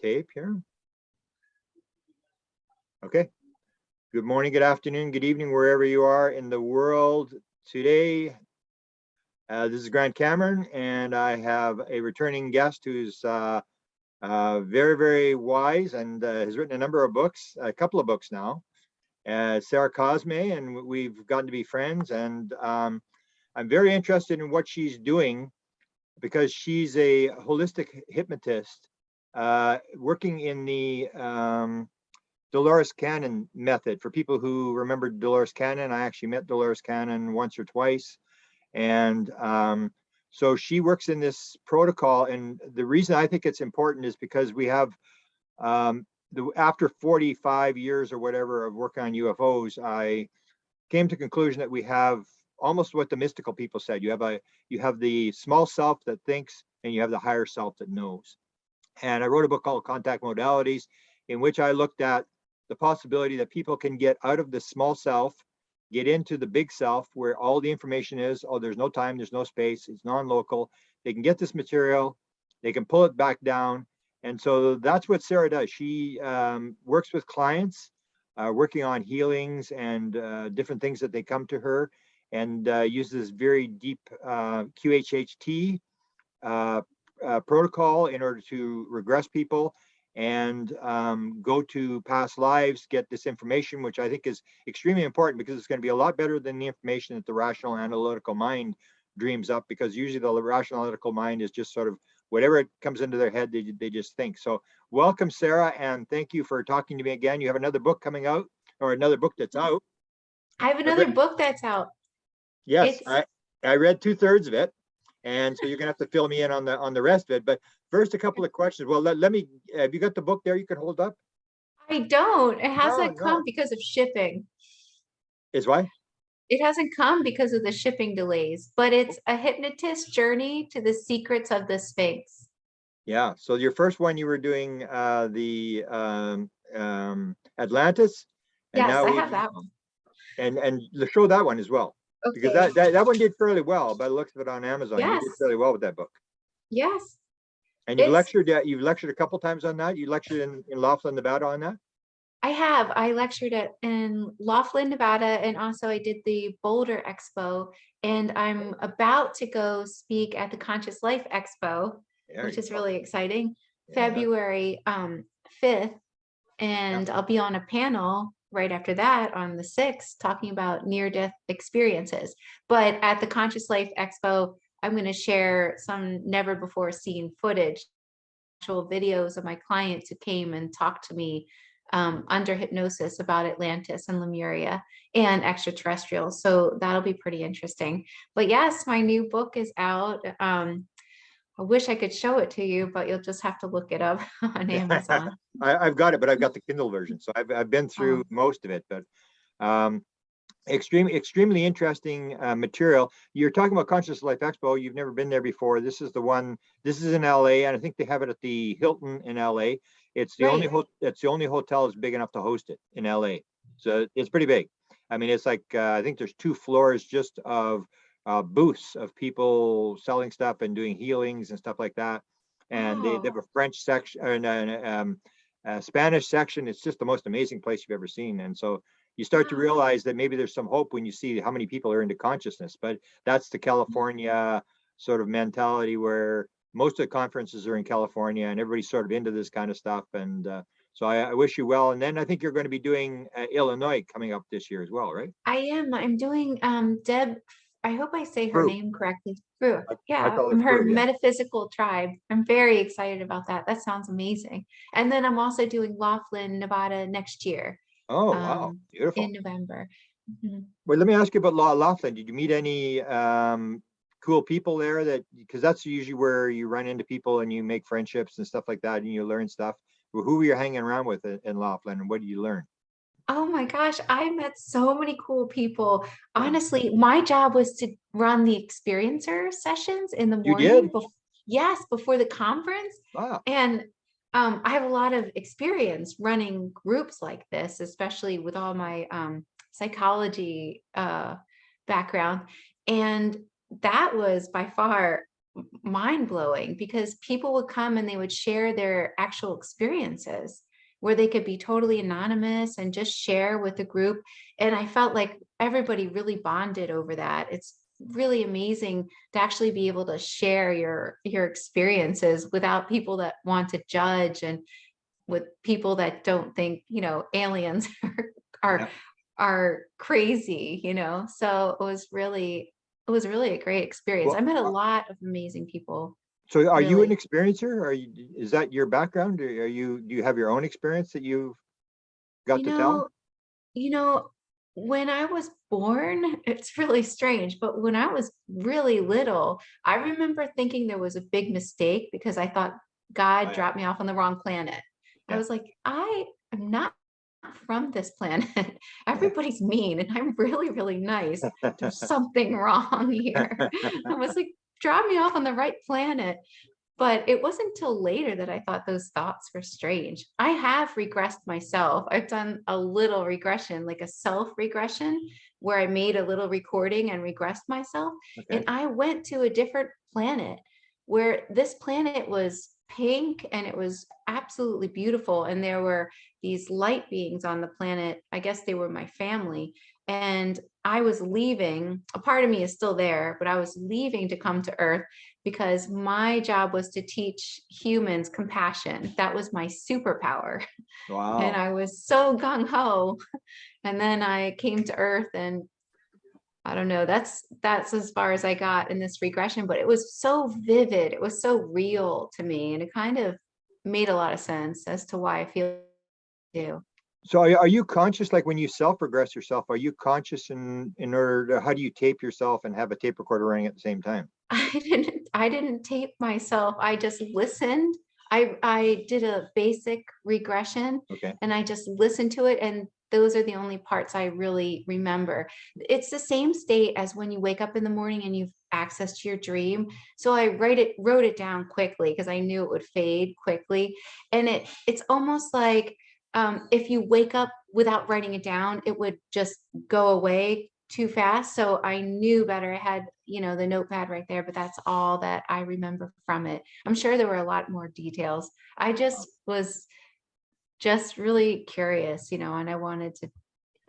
tape here. Okay. Good morning, good afternoon, good evening, wherever you are in the world today. This is Grant Cameron, and I have a returning guest who's very, very wise and has written a number of books, a couple of books now. Sarah Cosme, and we've gotten to be friends, and I'm very interested in what she's doing because she's a holistic hypnotist working in the Dolores Cannon method. For people who remember Dolores Cannon, I actually met Dolores Cannon once or twice, and so she works in this protocol. And the reason I think it's important is because we have after 45 years or whatever of work on UFOs, I came to the conclusion that we have almost what the mystical people said. You have the small self that thinks, and you have the higher self that knows. And I wrote a book called Contact Modalities, in which I looked at the possibility that people can get out of the small self, get into the big self where all the information is. Oh, there's no time, there's no space, it's non-local. They can get this material, they can pull it back down. And so that's what Sarah does. She works with clients, working on healings and different things that they come to her, and uses very deep QHHT protocol in order to regress people and go to past lives, get this information, which I think is extremely important because it's going to be a lot better than the information that the rational analytical mind dreams up, because usually the rational analytical mind is just sort of whatever it comes into their head, they just think. So welcome, Sarah, and thank you for talking to me again. You have another book coming out, or another book that's out. I have another book that's out. Yes, I read 2/3 of it, and so you're gonna have to fill me in on the rest of it. But first, a couple of questions. Well, let me. Have you got the book there? You can hold up. I don't. It hasn't come because of shipping. Is why? It hasn't come because of the shipping delays, but it's a hypnotist journey to the secrets of the Sphinx. Yeah. So your first one, you were doing the Atlantis, and yes, now I have that one. And show that one as well. Okay. Because that one did fairly well by the looks of it on Amazon. Yes. You did fairly well with that book. Yes. And you've lectured a couple times on that. You lectured in Laughlin, Nevada on that. I have. I lectured in Laughlin, Nevada, and also I did the Boulder Expo, and I'm about to go speak at the Conscious Life Expo, which is really exciting, February 5th, and I'll be on a panel right after that on the 6th talking about near-death experiences. But at the Conscious Life Expo, I'm going to share some never before seen footage, actual videos of my clients who came and talked to me under hypnosis about Atlantis and Lemuria and extraterrestrials. So that'll be pretty interesting. But yes, my new book is out. I wish I could show it to you, but you'll just have to look it up on Amazon. I've got it, but I've got the Kindle version. So I've been through most of it, but extremely interesting material. You're talking about Conscious Life Expo. You've never been there before. This is the one. This is in LA, and I think they have it at the Hilton in LA. It's the only hotel that's big enough to host it in LA. So it's pretty big. I mean, it's like I think there's 2 floors just of booths of people selling stuff and doing healings and stuff like that. And they have a French section and a Spanish section. It's just the most amazing place you've ever seen. And so you start to realize that maybe there's some hope when you see how many people are into consciousness. But that's the California sort of mentality, where most of the conferences are in California and everybody's sort of into this kind of stuff. And so I wish you well. And then I think you're going to be doing Illinois coming up this year as well, right? I am. I'm doing Deb. I hope I say her name correctly. Yeah, her metaphysical tribe. I'm very excited about that. That sounds amazing. And then I'm also doing Laughlin, Nevada next year. Oh, wow. Beautiful. In November. Well, let me ask you about Laughlin. Did you meet any cool people there? That because that's usually where you run into people and you make friendships and stuff like that, and you learn stuff. Who were you hanging around with in Laughlin, and what did you learn? Oh my gosh, I met so many cool people. Honestly, my job was to run the experiencer sessions in the morning. You did? Yes, before the conference. Wow. And I have a lot of experience running groups like this, especially with all my psychology background. And that was by far mind blowing because people would come and they would share their actual experiences where they could be totally anonymous and just share with the group. And I felt like everybody really bonded over that. It's really amazing to actually be able to share your experiences without people that want to judge, and with people that don't think, aliens are Yeah. are crazy, So it was really a great experience. I Well, met a lot of amazing people, so are you an really. experiencer? Is that your background? Or do you have your own experience that you've got You to tell? know, you know, when I was born, it's really strange, but when I was really little, I remember thinking there was a big mistake because I thought Oh, God yeah. dropped me off on the wrong planet. I Yeah. was like, I am not from this planet. Everybody's mean and I'm really, really nice. There's something wrong here. I was like, drop me off on the right planet. But it wasn't until later that I thought those thoughts were strange. I have regressed myself. I've done a little regression, like a self regression, where I made a little recording and regressed myself. And Okay. I went to a different planet where this planet was pink and it was absolutely beautiful. And there were these light beings on the planet. I guess they were my family. And I was leaving. A part of me is still there, but I was leaving to come to Earth because my job was to teach humans compassion. That was my superpower. And Wow. I was so gung ho. And then I came to Earth, and I don't know, that's as far as I got in this regression, but it was so vivid. It was so real to me. And it kind of made a lot of sense as to why I feel do. So are you conscious, like when you self-regress yourself, are you conscious in order to, how do you tape yourself and have a tape recorder running at the same time? I didn't tape myself. I just listened. I did a basic regression Okay. and I just listened to it, and those are the only parts I really remember. It's the same state as when you wake up in the morning and you've access to your dream. So I wrote it down quickly because I knew it would fade quickly. And it's almost like if you wake up without writing it down, it would just go away too fast. So I knew better. I had, the notepad right there, but that's all that I remember from it. I'm sure there were a lot more details. I just was just really curious, and I wanted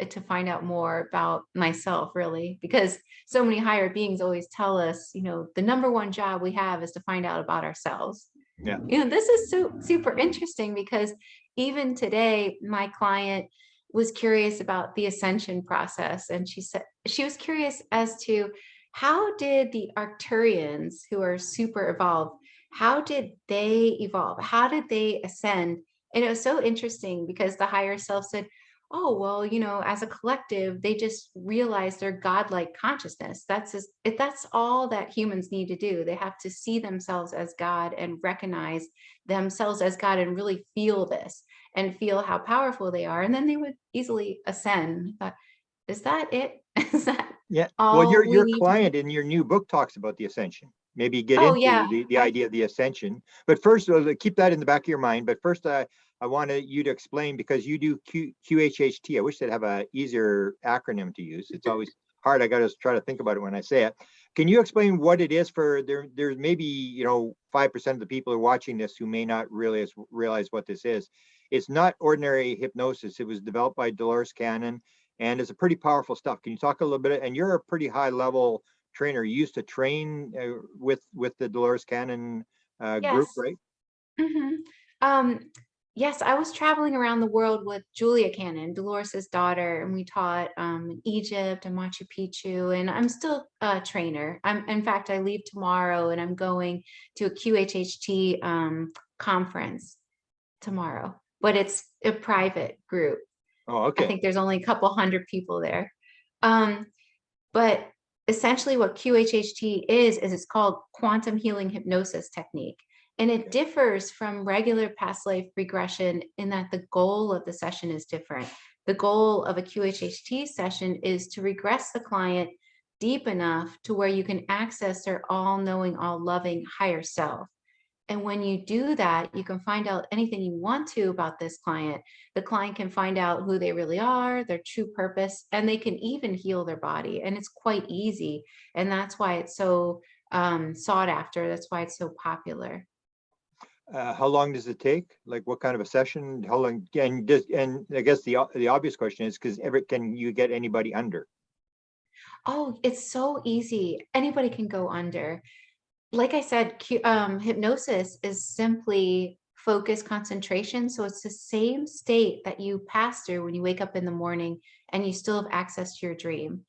to find out more about myself, really, because so many higher beings always tell us, the number one job we have is to find out about ourselves. Yeah. This is so super interesting because even today, my client was curious about the ascension process. And she said she was curious as to how did the Arcturians, who are super evolved, how did they evolve? How did they ascend? And it was so interesting because the higher self said, oh, well, as a collective, they just realize their godlike consciousness. That's all that humans need to do. They have to see themselves as God and recognize themselves as God and really feel this and feel how powerful they are. And then they would easily ascend. But is that it? Is that Yeah. Well, all we your need to do? client in your new book talks about the ascension. Maybe get Oh, into yeah. the idea of the ascension. But first, keep that in the back of your mind. But first, I wanted you to explain, because you do QHHT. I wish they'd have a easier acronym to use. It's always hard. I got to try to think about it when I say it. Can you explain what it is for there's maybe 5% of the people who are watching this who may not realize what this is. It's not ordinary hypnosis. It was developed by Dolores Cannon, and it's a pretty powerful stuff. Can you talk a little bit? And you're a pretty high level trainer. You used to train with the Dolores Cannon group, Yes. right? Mhm. Um, yes, I was traveling around the world with Julia Cannon, Dolores's daughter, and we taught in Egypt and Machu Picchu. And I'm still a trainer. In fact, I leave tomorrow, and I'm going to a QHHT conference tomorrow. But it's a private group. Oh, I okay. think there's only a couple hundred people there. Um, but essentially what QHHT is it's called quantum healing hypnosis technique. And it Okay. differs from regular past life regression in that the goal of the session is different. The goal of a QHHT session is to regress the client deep enough to where you can access their all-knowing, all-loving higher self. And when you do that, you can find out anything you want to about this client. The client can find out who they really are, their true purpose, and they can even heal their body. And it's quite easy. And that's why it's so sought after. That's why it's so popular. How long does it take? Like what kind of a session? How long? And I guess the obvious question is because can you get anybody under? Oh, it's so easy. Anybody can go under. Like I said, hypnosis is simply focus concentration. So it's the same state that you pass through when you wake up in the morning and you still have access to your dream.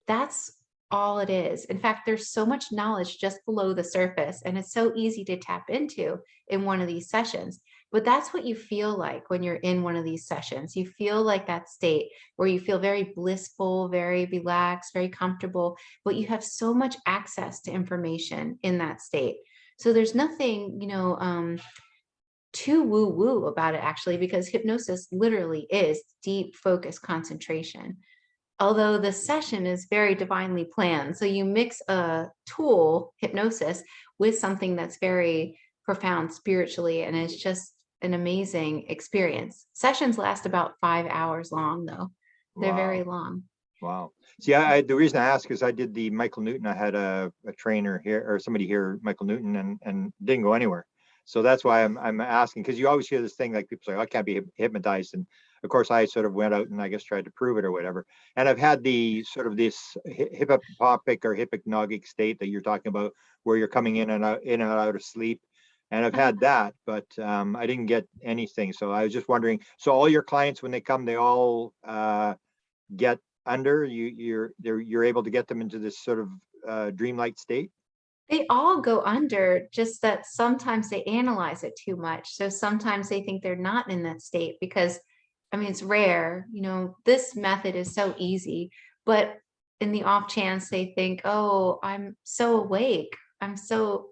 That's all it is. In fact, there's so much knowledge just below the surface, and it's so easy to tap into in one of these sessions. But that's what you feel like when you're in one of these sessions. You feel like that state where you feel very blissful, very relaxed, very comfortable, but you have so much access to information in that state. So there's nothing, too woo woo about it actually, because hypnosis literally is deep focus concentration. Although the session is very divinely planned. So you mix a tool, hypnosis, with something that's very profound spiritually, and it's just an amazing experience. Sessions last about 5 hours long, though. They're very Wow. long. Wow. See, the reason I ask is I did the Michael Newton. I had a trainer here or somebody here, Michael Newton, and didn't go anywhere. So that's why I'm asking, because you always hear this thing like people say, oh, I can't be hypnotized. And of course, I sort of went out and I guess tried to prove it or whatever. And I've had the sort of this hypnopic or hypnagogic state that you're talking about, where you're coming in and out of sleep. And I've had that, but I didn't get anything. So I was just wondering. So all your clients, when they come, they all get under you're able to get them into this sort of dreamlike state. They all go under, just that sometimes they analyze it too much. So sometimes they think they're not in that state because, I mean, it's rare. This method is so easy, but in the off chance they think, oh, I'm so awake. I'm so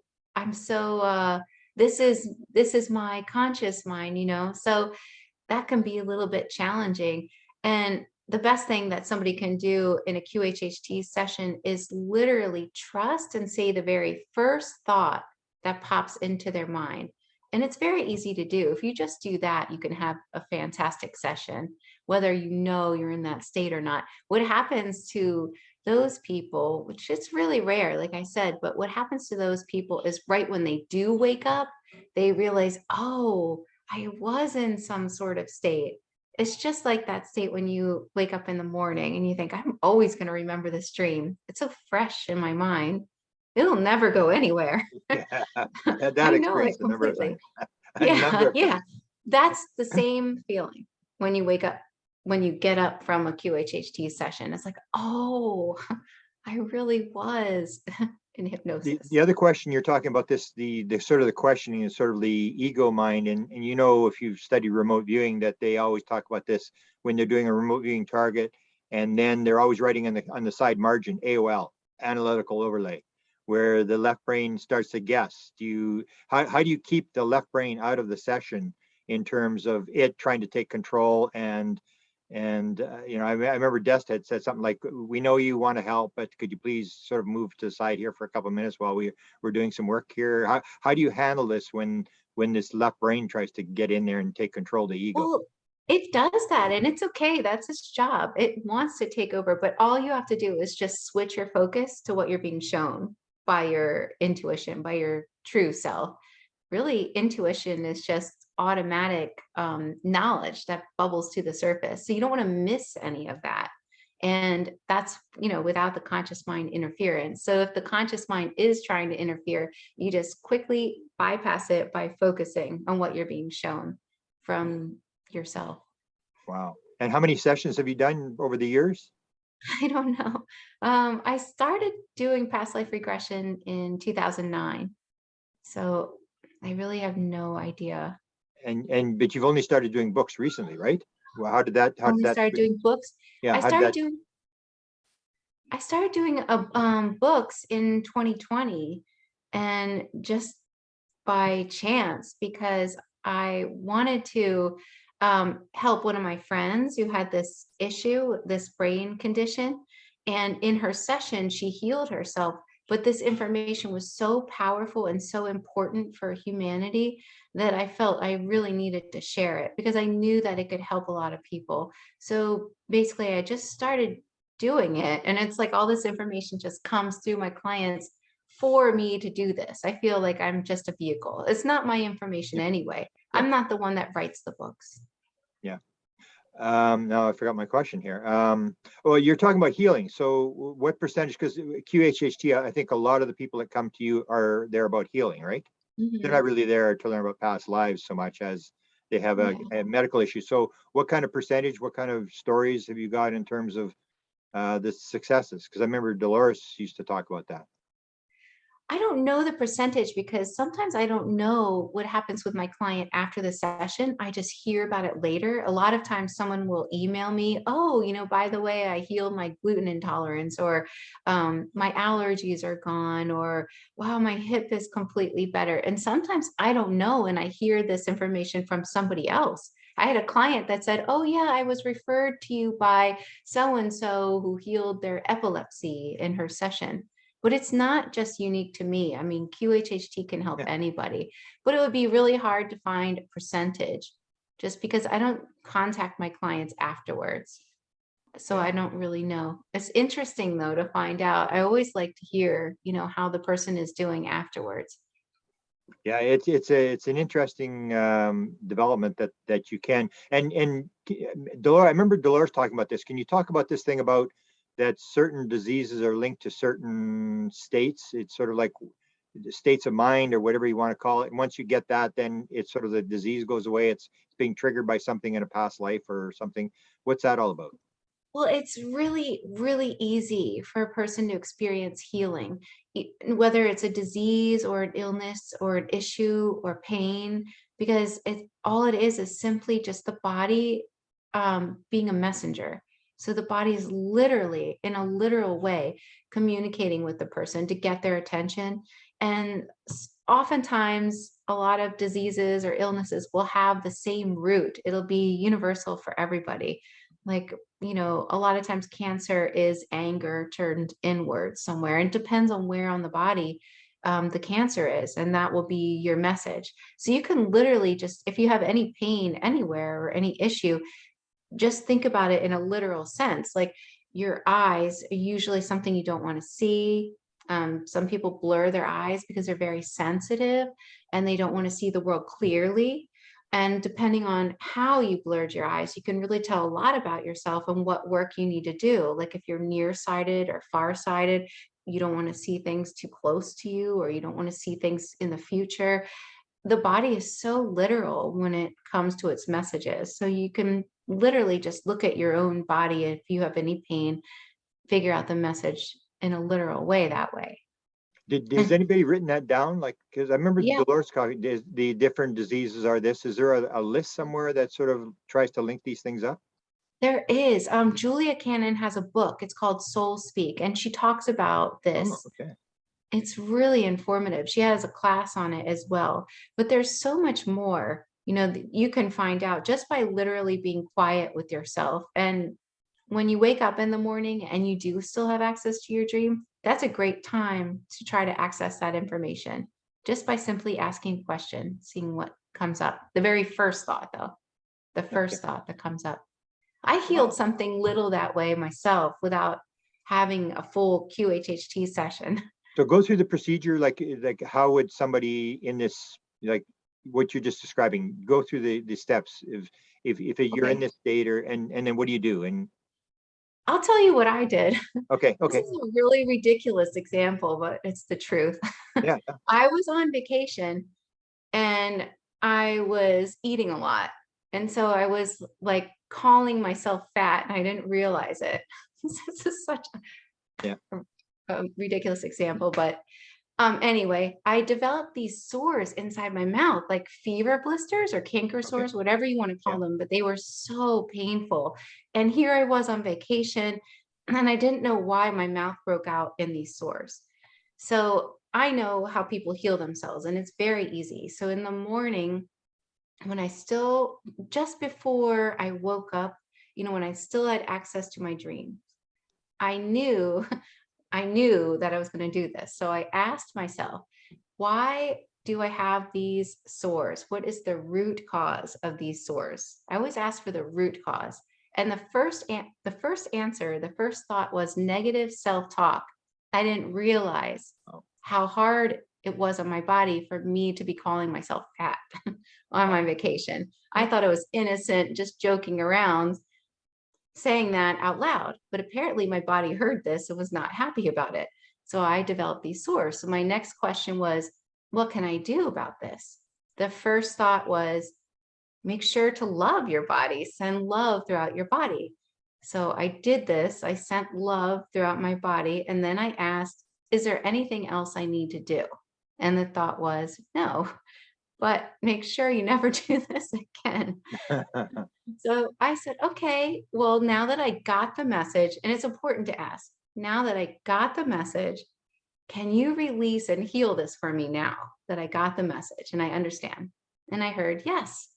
this is my conscious mind. So that can be a little bit challenging. And the best thing that somebody can do in a QHHT session is literally trust and say the very first thought that pops into their mind. And it's very easy to do. If you just do that, you can have a fantastic session, whether you know you're in that state or not. What happens to those people, which is really rare, like I said, but what happens to those people is right when they do wake up, they realize, oh, I was in some sort of state. It's just like that state when you wake up in the morning and you think, I'm always going to remember this dream. It's so fresh in my mind. It'll never go anywhere. Yeah, I've had that I know experience it a number of completely. times. A number Yeah, of yeah. times. That's the same feeling when you wake up, when you get up from a QHHT session. It's like, oh, I really was in The hypnosis. other question you're talking about, this the sort of the questioning is sort of the ego mind, and if you've studied remote viewing, that they always talk about this when they're doing a remote viewing target, and then they're always writing on the side margin AOL, analytical overlay, where the left brain starts to guess. How do you keep the left brain out of the session in terms of it trying to take control? I remember Dest had said something like, "We know you want to help, but could you please sort of move to the side here for a couple of minutes while we're doing some work here?" How do you handle this when this left brain tries to get in there and take control of the ego? Well, it does that, and it's okay. That's its job. It wants to take over, but all you have to do is just switch your focus to what you're being shown by your intuition, by your true self. Really, intuition is just automatic knowledge that bubbles to the surface. So you don't want to miss any of that. And that's, without the conscious mind interference. So if the conscious mind is trying to interfere, you just quickly bypass it by focusing on what you're being shown from yourself. Wow. And how many sessions have you done over the years? I don't know. I started doing past life regression in 2009. So I really have no idea. But you've only started doing books recently, right? Well, how did Only that started doing books. yeah, I how did started that doing I started doing books in 2020, and just by chance, because I wanted to help one of my friends who had this issue, this brain condition. And in her session, she healed herself. But this information was so powerful and so important for humanity that I felt I really needed to share it because I knew that it could help a lot of people. So basically, I just started doing it. And it's like all this information just comes through my clients for me to do this. I feel like I'm just a vehicle. It's not my information Yeah. anyway. Yeah. I'm not the one that writes the books. Yeah. No, I forgot my question here. Well, you're talking about healing. So what percentage, because QHHT, I think a lot of the people that come to you are there about healing, right? They're not Mhm. really there to learn about past lives so much as they have Yeah. a medical issue. So what kind of percentage, what kind of stories have you got in terms of the successes? Because I remember Dolores used to talk about that. I don't know the percentage because sometimes I don't know what happens with my client after the session. I just hear about it later. A lot of times someone will email me, oh, by the way, I healed my gluten intolerance, or my allergies are gone, or wow, my hip is completely better. And sometimes I don't know. And I hear this information from somebody else. I had a client that said, oh, yeah, I was referred to you by so and so who healed their epilepsy in her session. But it's not just unique to me. I mean, QHHT can help Yeah. anybody, but it would be really hard to find a percentage just because I don't contact my clients afterwards. So Yeah. I don't really know. It's interesting though to find out. I always like to hear, how the person is doing afterwards. Yeah, it's an interesting development that you can and Dolores. I remember Dolores talking about this. Can you talk about this thing about that certain diseases are linked to certain states? It's sort of like the states of mind or whatever you want to call it. And once you get that, then it's sort of the disease goes away. It's being triggered by something in a past life or something. What's that all about? Well, it's really, really easy for a person to experience healing, whether it's a disease or an illness or an issue or pain, because all it is simply just the body being a messenger. So the body is literally, in a literal way, communicating with the person to get their attention. And oftentimes, a lot of diseases or illnesses will have the same root. It'll be universal for everybody. Like, a lot of times cancer is anger turned inward somewhere. And it depends on where on the body the cancer is, and that will be your message. So you can literally just, if you have any pain anywhere or any issue, just think about it in a literal sense. Like your eyes are usually something you don't want to see. Some people blur their eyes because they're very sensitive and they don't want to see the world clearly. And depending on how you blurred your eyes, you can really tell a lot about yourself and what work you need to do. Like if you're nearsighted or farsighted, you don't want to see things too close to you, or you don't want to see things in the future. The body is so literal when it comes to its messages. So you can literally just look at your own body. If you have any pain, figure out the message in a literal way that way. Has anybody written that down? Like, because I remember Yeah, Dolores talking, the different diseases are this. Is there a list somewhere that sort of tries to link these things up? there is. Julia Cannon has a book. It's called Soul Speak, and she talks about Oh, this. okay. It's really informative. She has a class on it as well. But there's so much more, that you can find out just by literally being quiet with yourself. And when you wake up in the morning and you do still have access to your dream, that's a great time to try to access that information just by simply asking questions, seeing what comes up. The very first thought, though, the Okay. first thought that comes up. I healed Wow. something little that way myself without having a full QHHT session. So go through the procedure, like how would somebody in this, like what you're just describing, go through the steps if you're in Okay. this state or and then what do you do? And I'll tell you what I did. okay, This okay. is a really ridiculous example, but it's the truth. Yeah, yeah. I was on vacation and I was eating a lot. And so I was like calling myself fat and I didn't realize it. This is such Yeah. a ridiculous example, but anyway, I developed these sores inside my mouth, like fever blisters or canker Okay. sores, whatever you want to Yeah. call them, but they were so painful. And here I was on vacation, and I didn't know why my mouth broke out in these sores. So I know how people heal themselves, and it's very easy. So in the morning, when I still, just before I woke up, when I still had access to my dreams, I knew I knew that I was going to do this. So I asked myself, why do I have these sores? What is the root cause of these sores? I always ask for the root cause. And the first thought was negative self-talk. I didn't realize Oh. how hard it was on my body for me to be calling myself fat on my vacation. I Yeah. thought it was innocent, just joking around, saying that out loud. But apparently my body heard this and was not happy about it. So I developed these sores. So my next question was, what can I do about this? The first thought was, make sure to love your body, send love throughout your body. So I did this. I sent love throughout my body. And then I asked, is there anything else I need to do? And the thought was, no, but make sure you never do this again. So I said, okay, well, now that I got the message, and it's important to ask, now that I got the message, can you release and heal this for me now that I got the message and I understand? And I heard, yes.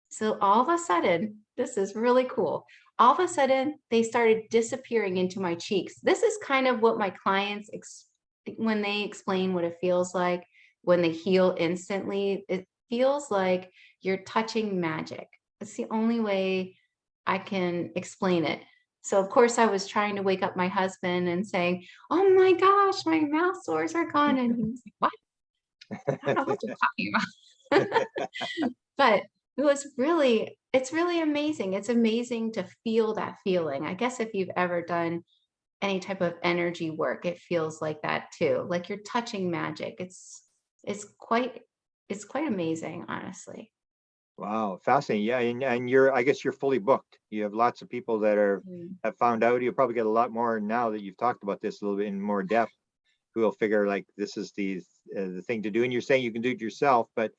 So all of a sudden, this is really cool. All of a sudden, they started disappearing into my cheeks. This is kind of what my clients, when they explain what it feels like when they heal instantly, it feels like you're touching magic. It's the only way I can explain it. So of course I was trying to wake up my husband and saying, "Oh my gosh, my mouth sores are gone." And he was like, "What? I don't know what you're talking about." But it's really amazing. It's amazing to feel that feeling. I guess if you've ever done any type of energy work, it feels like that too. Like you're touching magic. It's quite it's quite amazing, honestly. Wow, fascinating. Yeah, and I guess you're fully booked. You have lots of people that Mm. have found out. You'll probably get a lot more now that you've talked about this a little bit in more depth, who will figure like this is the thing to do. And you're saying you can do it yourself, but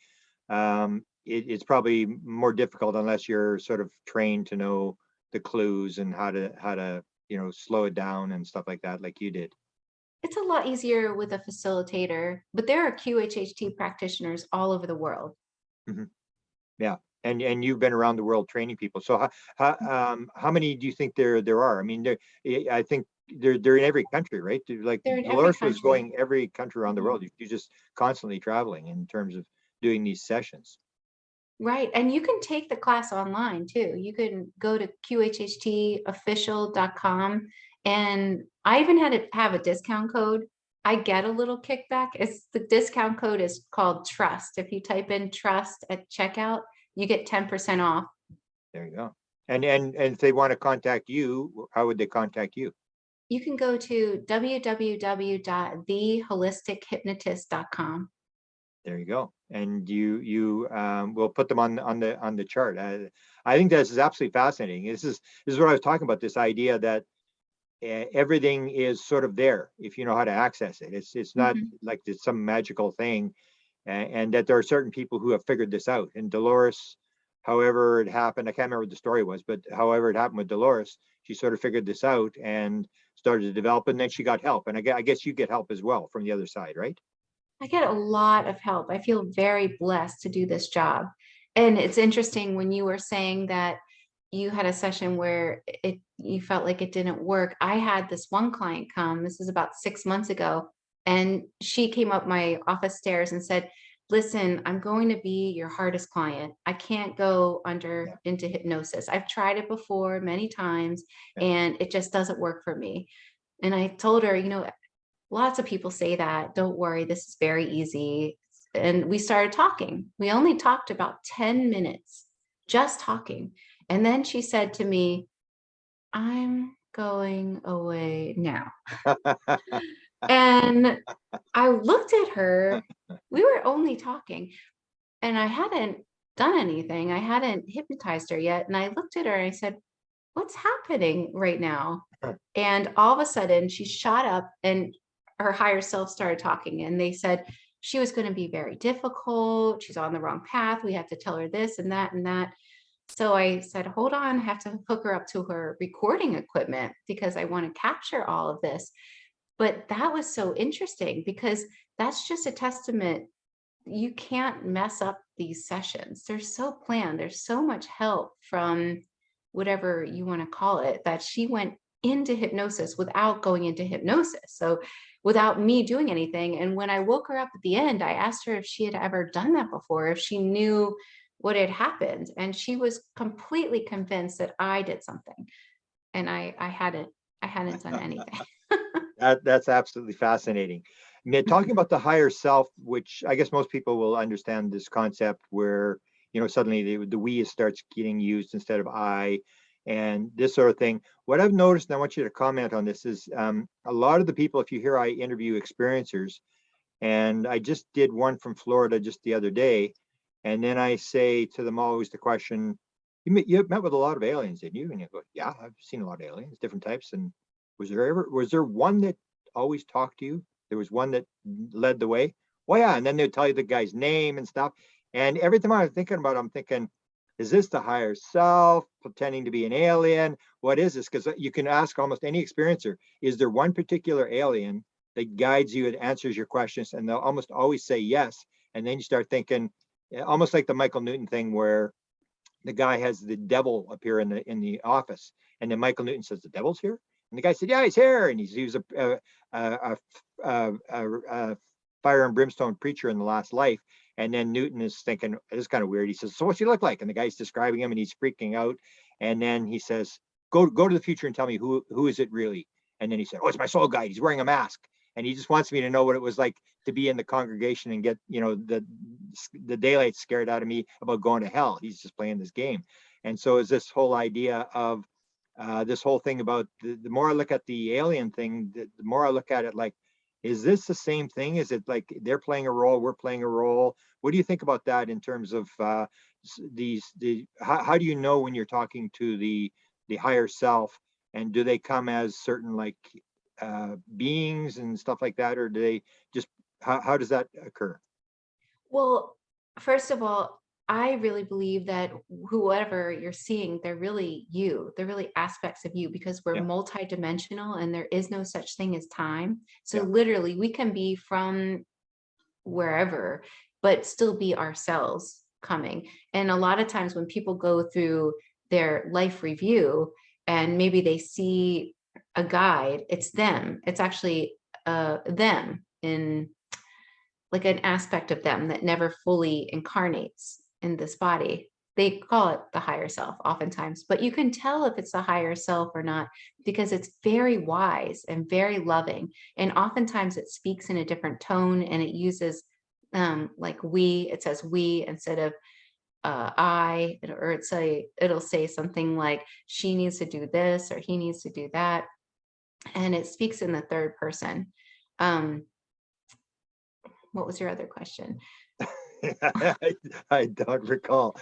it's probably more difficult unless you're sort of trained to know the clues and how to slow it down and stuff like that, like you did. It's a lot easier with a facilitator, but there are QHHT practitioners all over the world. Mhm. Yeah, and you've been around the world training people. So how many do you think there are? I mean, I think they're in every country, right? Like They're in every Dolores was country. going every country around the Mhm. world. You're just constantly traveling in terms of doing these sessions. Right, and you can take the class online too. You can go to qhhtofficial.com, and I even had to have a discount code. I get a little kickback. It's the discount code is called TRUST. If you type in TRUST at checkout, you get 10% off. There you go. And if they want to contact you, how would they contact you? You can go to www.theholistichypnotist.com. There you go. And you will put them on the chart. I think this is absolutely fascinating. This is what I was talking about. This idea that everything is sort of there if you know how to access it. It's not Mhm. like it's some magical thing, and that there are certain people who have figured this out. And Dolores, however it happened, I can't remember what the story was, but however it happened with Dolores, she sort of figured this out and started to develop, and then she got help. And I guess you get help as well from the other side, right? I get a lot of help. I feel very blessed to do this job. And it's interesting when you were saying that you had a session where you felt like it didn't work. I had this one client come, this is about 6 months ago, and she came up my office stairs and said, "Listen, I'm going to be your hardest client. I can't go Yeah, under into hypnosis. I've tried it before many times yeah. and it just doesn't work for me." And I told her, lots of people say that. Don't worry, this is very easy. And we started talking. We only talked about 10 minutes, just talking. And then she said to me, "I'm going away now." And I looked at her. We were only talking, and I hadn't done anything. I hadn't hypnotized her yet. And I looked at her and I said, "What's happening right now?" And all of a sudden, she shot up and her higher self started talking. And they said she was going to be very difficult. She's on the wrong path. We have to tell her this and that and that. So I said, "Hold on, I have to hook her up to her recording equipment because I want to capture all of this." But that was so interesting because that's just a testament. You can't mess up these sessions. They're so planned. There's so much help from whatever you want to call it that she went into hypnosis without going into hypnosis. So without me doing anything. And when I woke her up at the end, I asked her if she had ever done that before, if she knew what had happened. And she was completely convinced that I did something. And I hadn't done anything. That's absolutely fascinating. Talking about the higher self, which I guess most people will understand this concept where, suddenly the we starts getting used instead of I, and this sort of thing. What I've noticed, and I want you to comment on this, is a lot of the people, if you hear I interview experiencers, and I just did one from Florida just the other day, and then I say to them always the question, you met with a lot of aliens, didn't you? And you go, yeah, I've seen a lot of aliens, different types. And was there one that always talked to you? There was one that led the way? Well, yeah. And then they'd tell you the guy's name and stuff. And every time I'm thinking about it, I'm thinking, is this the higher self pretending to be an alien? What is this? Because you can ask almost any experiencer, is there one particular alien that guides you and answers your questions? And they'll almost always say yes. And then you start thinking, almost like the Michael Newton thing where the guy has the devil appear in the office, and then Michael Newton says, "The devil's here," and the guy said, "Yeah, he's here," and he was a fire and brimstone preacher in the last life. And then Newton is thinking, "This is kind of weird." He says, "So what's he look like?" And the guy's describing him, and he's freaking out. And then he says, "Go to the future and tell me who is it really?" And then he said, "Oh, it's my soul guide. He's wearing a mask." And he just wants me to know what it was like to be in the congregation and get, the daylight scared out of me about going to hell. He's just playing this game. And so is this whole idea of this whole thing about the more I look at the alien thing, the more I look at it like, is this the same thing? Is it like they're playing a role, we're playing a role? What do you think about that in terms of how do you know when you're talking to the higher self, and do they come as certain like beings and stuff like that, or do they just how does that occur? Well, first of all, I really believe that whoever you're seeing, they're really you. They're really aspects of you because we're Yeah, multidimensional and there is no such thing as time. So yeah, literally, we can be from wherever, but still be ourselves coming. And a lot of times when people go through their life review and maybe they see a guide, it's them. It's actually them in like an aspect of them that never fully incarnates in this body. They call it the higher self oftentimes, but you can tell if it's the higher self or not because it's very wise and very loving. And oftentimes it speaks in a different tone and it uses like we, it says we instead of I, or it'll say something like she needs to do this or he needs to do that. And it speaks in the third person. Um, what was your other question? I don't recall.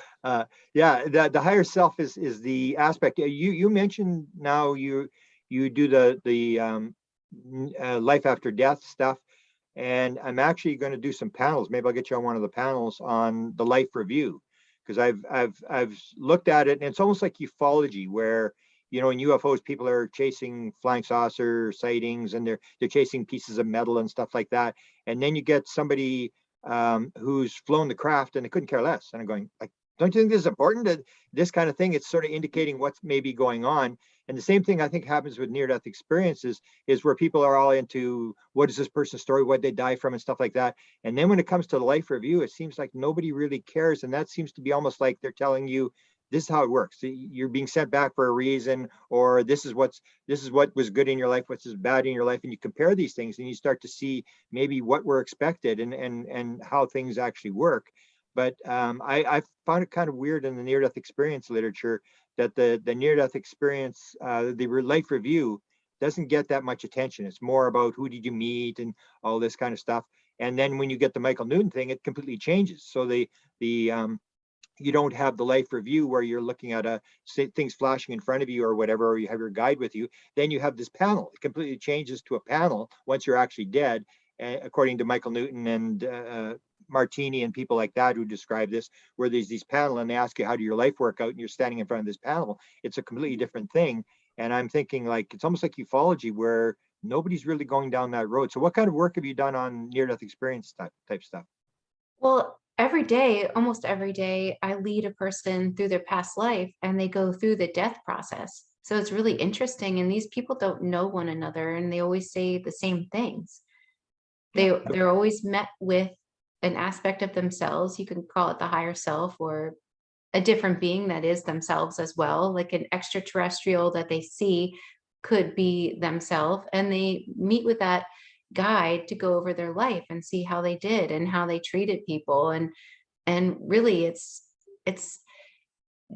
Yeah, the higher self is the aspect. You mentioned now you do the life after death stuff, and I'm actually going to do some panels. Maybe I'll get you on one of the panels on the life review, because I've looked at it, and it's almost like ufology, where in UFOs people are chasing flying saucer sightings, and they're chasing pieces of metal and stuff like that, and then you get somebody who's flown the craft and they couldn't care less. And I'm going like, don't you think this is important? This kind of thing, it's sort of indicating what's maybe going on. And the same thing I think happens with near-death experiences, is where people are all into what is this person's story, what they die from, and stuff like that. And then when it comes to the life review, it seems like nobody really cares. And that seems to be almost like they're telling you, this is how it works. You're being sent back for a reason, or this is what was good in your life, what's bad in your life, and you compare these things, and you start to see maybe what we're expected and how things actually work. But I found it kind of weird in the near-death experience literature that the near-death experience, the life review, doesn't get that much attention. It's more about who did you meet and all this kind of stuff. And then when you get the Michael Newton thing, it completely changes. So the you don't have the life review where you're looking at things flashing in front of you or whatever, or you have your guide with you. Then you have this panel. It completely changes to a panel once you're actually dead, according to Michael Newton and Martini and people like that who describe this, where there's these panel and they ask you, how do your life work out? And you're standing in front of this panel. It's a completely different thing. And I'm thinking like, it's almost like ufology where nobody's really going down that road. So what kind of work have you done on near-death experience type stuff? Well, every day, almost every day, I lead a person through their past life and they go through the death process. So it's really interesting. And these people don't know one another and they always say the same things. Yeah. They're always met with an aspect of themselves. You can call it the higher self or a different being that is themselves as well, like an extraterrestrial that they see could be themselves. And they meet with that guide to go over their life and see how they did and how they treated people. And really it's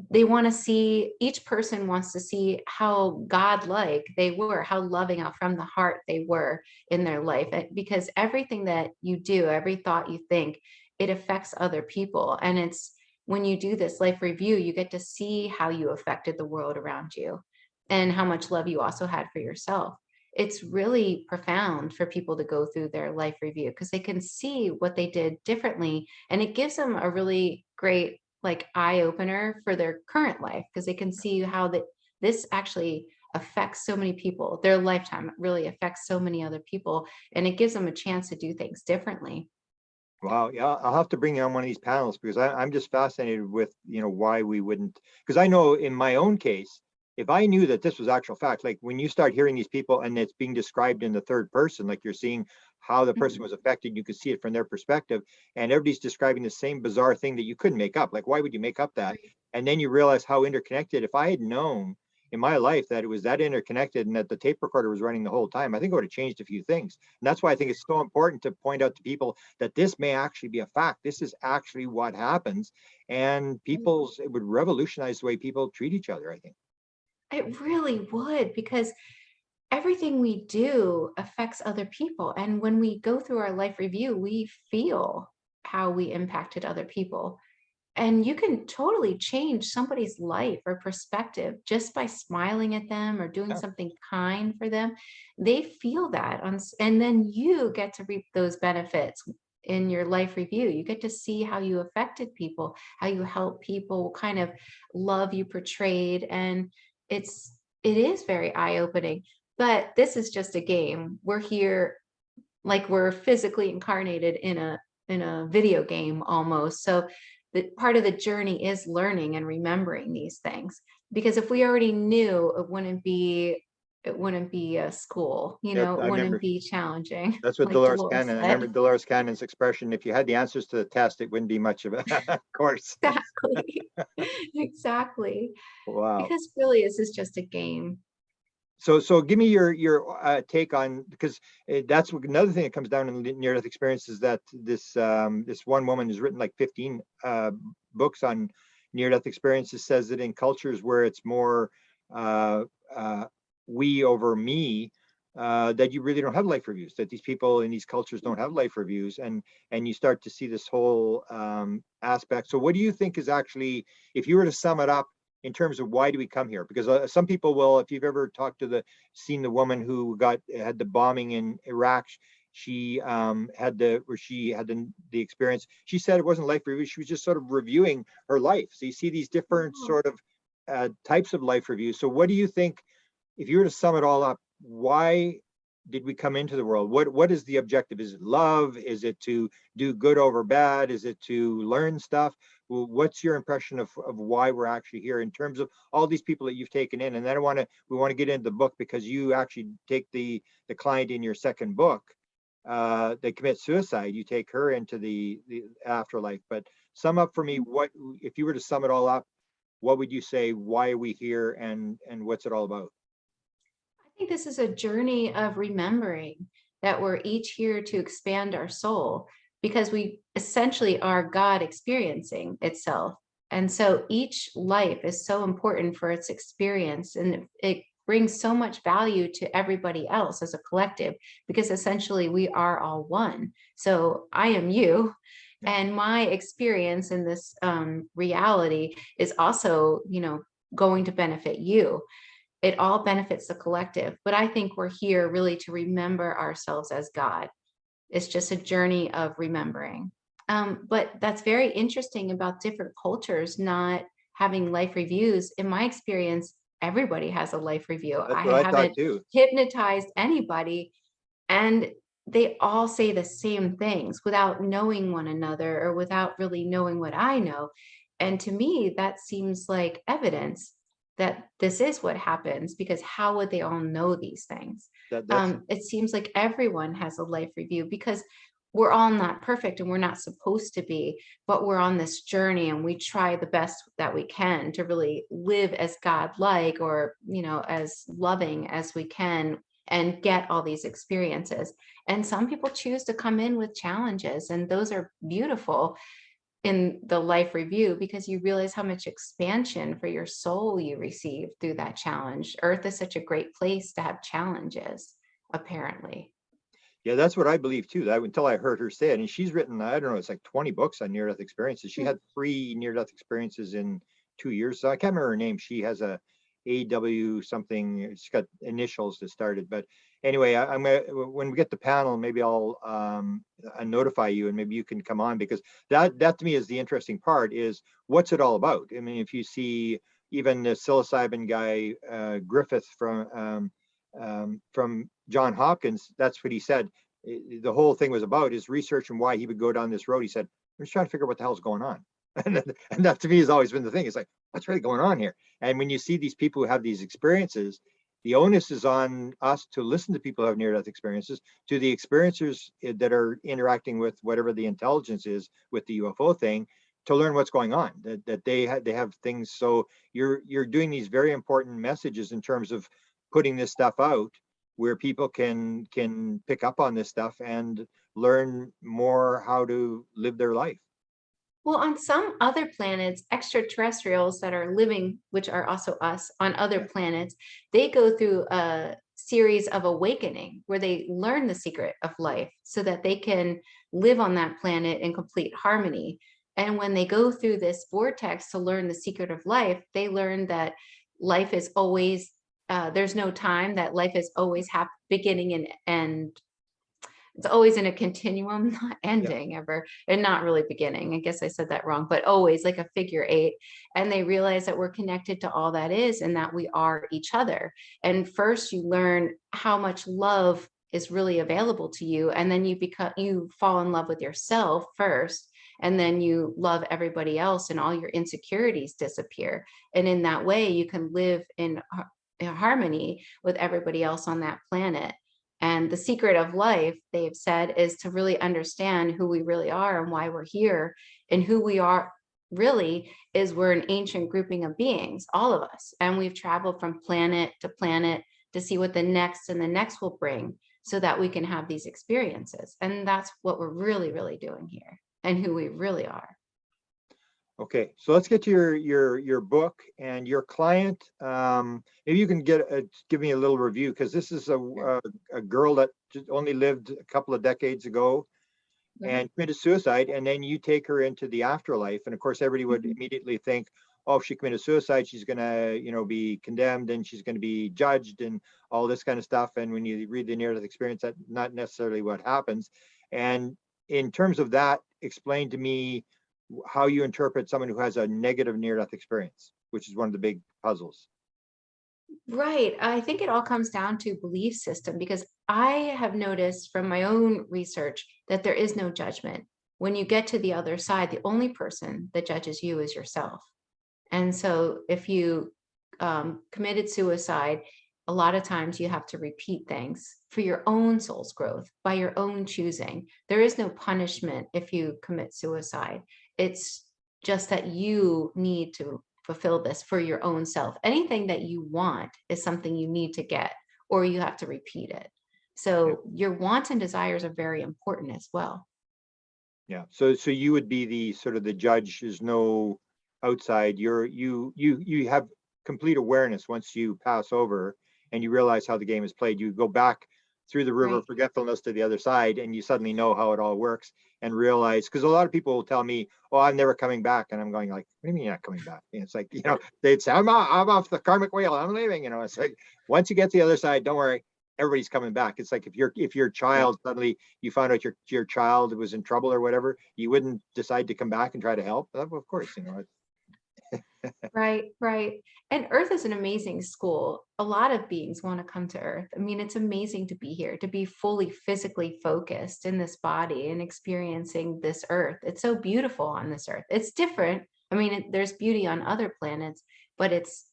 they want to see, each person wants to see how godlike they were, how loving, how from the heart they were in their life. Because everything that you do, every thought you think, it affects other people. And it's when you do this life review, you get to see how you affected the world around you and how much love you also had for yourself. It's really profound for people to go through their life review because they can see what they did differently. And it gives them a really great like eye opener for their current life because they can see how that this actually affects so many people. Their lifetime really affects so many other people, and it gives them a chance to do things differently. Wow. Yeah, I'll have to bring you on one of these panels because I'm just fascinated with, why we wouldn't, because I know in my own case, if I knew that this was actual fact, like when you start hearing these people and it's being described in the third person, like you're seeing how the person Mhm. was affected, you could see it from their perspective, and everybody's describing the same bizarre thing that you couldn't make up. Like, why would you make up that? Right. And then you realize how interconnected. If I had known in my life that it was that interconnected and that the tape recorder was running the whole time, I think it would have changed a few things. And that's why I think it's so important to point out to people that this may actually be a fact. This is actually what happens. And it would revolutionize the way people treat each other, I think. It really would, because everything we do affects other people. And when we go through our life review, we feel how we impacted other people. And you can totally change somebody's life or perspective just by smiling at them or doing Yeah. something kind for them. They feel that and then you get to reap those benefits in your life review. You get to see how you affected people, how you help people, what kind of love you portrayed. And it is very eye-opening. But this is just a game. We're here like we're physically incarnated in a video game almost. So the part of the journey is learning and remembering these things. Because if we already knew, it wouldn't be a school, Yep. it I wouldn't remember be challenging, that's what like Dolores Dolores Cannon. I remember said. Dolores Cannon's expression: "If you had the answers to the test, it wouldn't be much of a course." Exactly. Exactly. Wow. Because really, this is just a game. So give me your take on, because that's another thing that comes down in near death experience is that this one woman has written like 15 books on near death experiences. Says that in cultures where it's more uh, uh, we over me, that you really don't have life reviews. That these people in these cultures don't have life reviews, and you start to see this whole aspect. So what do you think is actually, if you were to sum it up in terms of why do we come here? Because some people will, if you've ever seen the woman who had the bombing in Iraq, she she had the experience. She said it wasn't life review. She was just sort of reviewing her life. So you see these different Oh. sort of types of life reviews. So what do you think, if you were to sum it all up, why did we come into the world? What is the objective? Is it love? Is it to do good over bad? Is it to learn stuff? Well, what's your impression of why we're actually here in terms of all these people that you've taken in? And then we want to get into the book, because you actually take the client in your second book. They commit suicide. You take her into the afterlife. But sum up for me, what, if you were to sum it all up, what would you say? Why are we here, and what's it all about? I think this is a journey of remembering that we're each here to expand our soul because we essentially are God experiencing itself. And so each life is so important for its experience, and it brings so much value to everybody else as a collective because essentially we are all one. So I am you. Yeah. And my experience in this reality is also, going to benefit you. It all benefits the collective. But I think we're here really to remember ourselves as God. It's just a journey of remembering. But that's very interesting about different cultures not having life reviews. In my experience, everybody has a life review. That's I what I thought haven't too. hypnotized anybody, and they all say the same things without knowing one another or without really knowing what I know. And to me, that seems like evidence that this is what happens because how would they all know these things? That's It seems like everyone has a life review because we're all not perfect and we're not supposed to be, but we're on this journey and we try the best that we can to really live as God-like or, as loving as we can and get all these experiences. And some people choose to come in with challenges, and those are beautiful in the life review, because you realize how much expansion for your soul you receive through that challenge. Earth is such a great place to have challenges, apparently. Yeah, that's what I believe too. That until I heard her say it, and she's written, I don't know, it's like 20 books on near-death experiences. She had 3 near-death experiences in 2 years. So I can't remember her name. She has a AW something. She's got initials that started. But anyway, I'm gonna, when we get the panel, maybe I'll notify you, and maybe you can come on, because that to me is the interesting part. Is what's it all about? I mean, if you see even the psilocybin guy Griffith from John Hopkins, that's what he said. The whole thing was about his research and why he would go down this road. He said, I'm just trying to figure out what the hell's going on. And that to me has always been the thing. It's like, what's really going on here? And when you see these people who have these experiences, the onus is on us to listen to people who have near-death experiences, to the experiencers that are interacting with whatever the intelligence is with the UFO thing, to learn what's going on, that they have things. So you're doing these very important messages in terms of putting this stuff out where people can pick up on this stuff and learn more how to live their life. Well, on some other planets, extraterrestrials that are living, which are also us on other planets, they go through a series of awakening where they learn the secret of life so that they can live on that planet in complete harmony. And when they go through this vortex to learn the secret of life, they learn that life is always, there's no time, that life is always beginning and it's always in a continuum, not ending ever, and not really beginning. I guess I said that wrong, but always like a figure 8. And they realize that we're connected to all that is, and that we are each other. And first you learn how much love is really available to you. And then you fall in love with yourself first. And then you love everybody else, and all your insecurities disappear. And in that way, you can live in harmony with everybody else on that planet. And the secret of life, they've said, is to really understand who we really are and why we're here. And who we are really is we're an ancient grouping of beings, all of us. And we've traveled from planet to see what the next and the next will bring, so that we can have these experiences. And that's what we're really, really doing here, and who we really are. Okay, so let's get to your book and your client. Maybe you can give me a little review, because this is a girl that just only lived a couple of decades ago and committed suicide, and then you take her into the afterlife. And of course, everybody would immediately think, oh, if she committed suicide, she's gonna, be condemned, and she's gonna be judged and all this kind of stuff. And when you read the near-death experience, that's not necessarily what happens. And in terms of that, explain to me how you interpret someone who has a negative near-death experience, which is one of the big puzzles. Right. I think it all comes down to belief system, because I have noticed from my own research that there is no judgment. When you get to the other side, the only person that judges you is yourself. And so if you committed suicide, a lot of times you have to repeat things for your own soul's growth by your own choosing. There is no punishment if you commit suicide. It's just that you need to fulfill this for your own self. Anything that you want is something you need to get, or you have to repeat it. So your wants and desires are very important as well. Yeah. So you would be the sort of the judge. There's no outside. You have complete awareness once you pass over and you realize how the game is played. You go back through the river of forgetfulness to the other side, and you suddenly know how it all works and realize, because a lot of people will tell me, oh, I'm never coming back. And I'm going like, what do you mean you're not coming back? And it's like, they'd say, I'm off the karmic wheel. I'm leaving. It's like, once you get to the other side, don't worry, everybody's coming back. It's like if your child suddenly you found out your child was in trouble or whatever, you wouldn't decide to come back and try to help. Of course, Right. And Earth is an amazing school. A lot of beings want to come to Earth. I mean, it's amazing to be here, to be fully physically focused in this body and experiencing this Earth. It's so beautiful on this Earth. It's different. I mean, there's beauty on other planets, but it's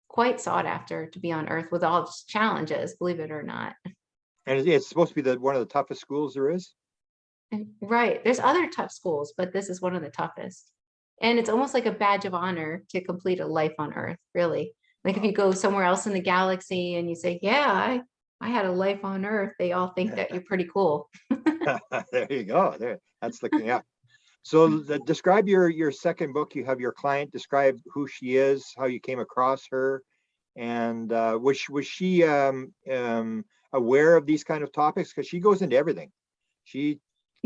quite sought after to be on Earth with all its challenges, believe it or not. And it's supposed to be one of the toughest schools there is. Right. There's other tough schools, but this is one of the toughest. And it's almost like a badge of honor to complete a life on Earth, really. Like if you go somewhere else in the galaxy and you say, yeah, I had a life on Earth, they all think that you're pretty cool. There you go. There, that's looking up. So describe your second book. You have your client describe who she is, how you came across her, and was she aware of these kind of topics? Because she goes into everything. She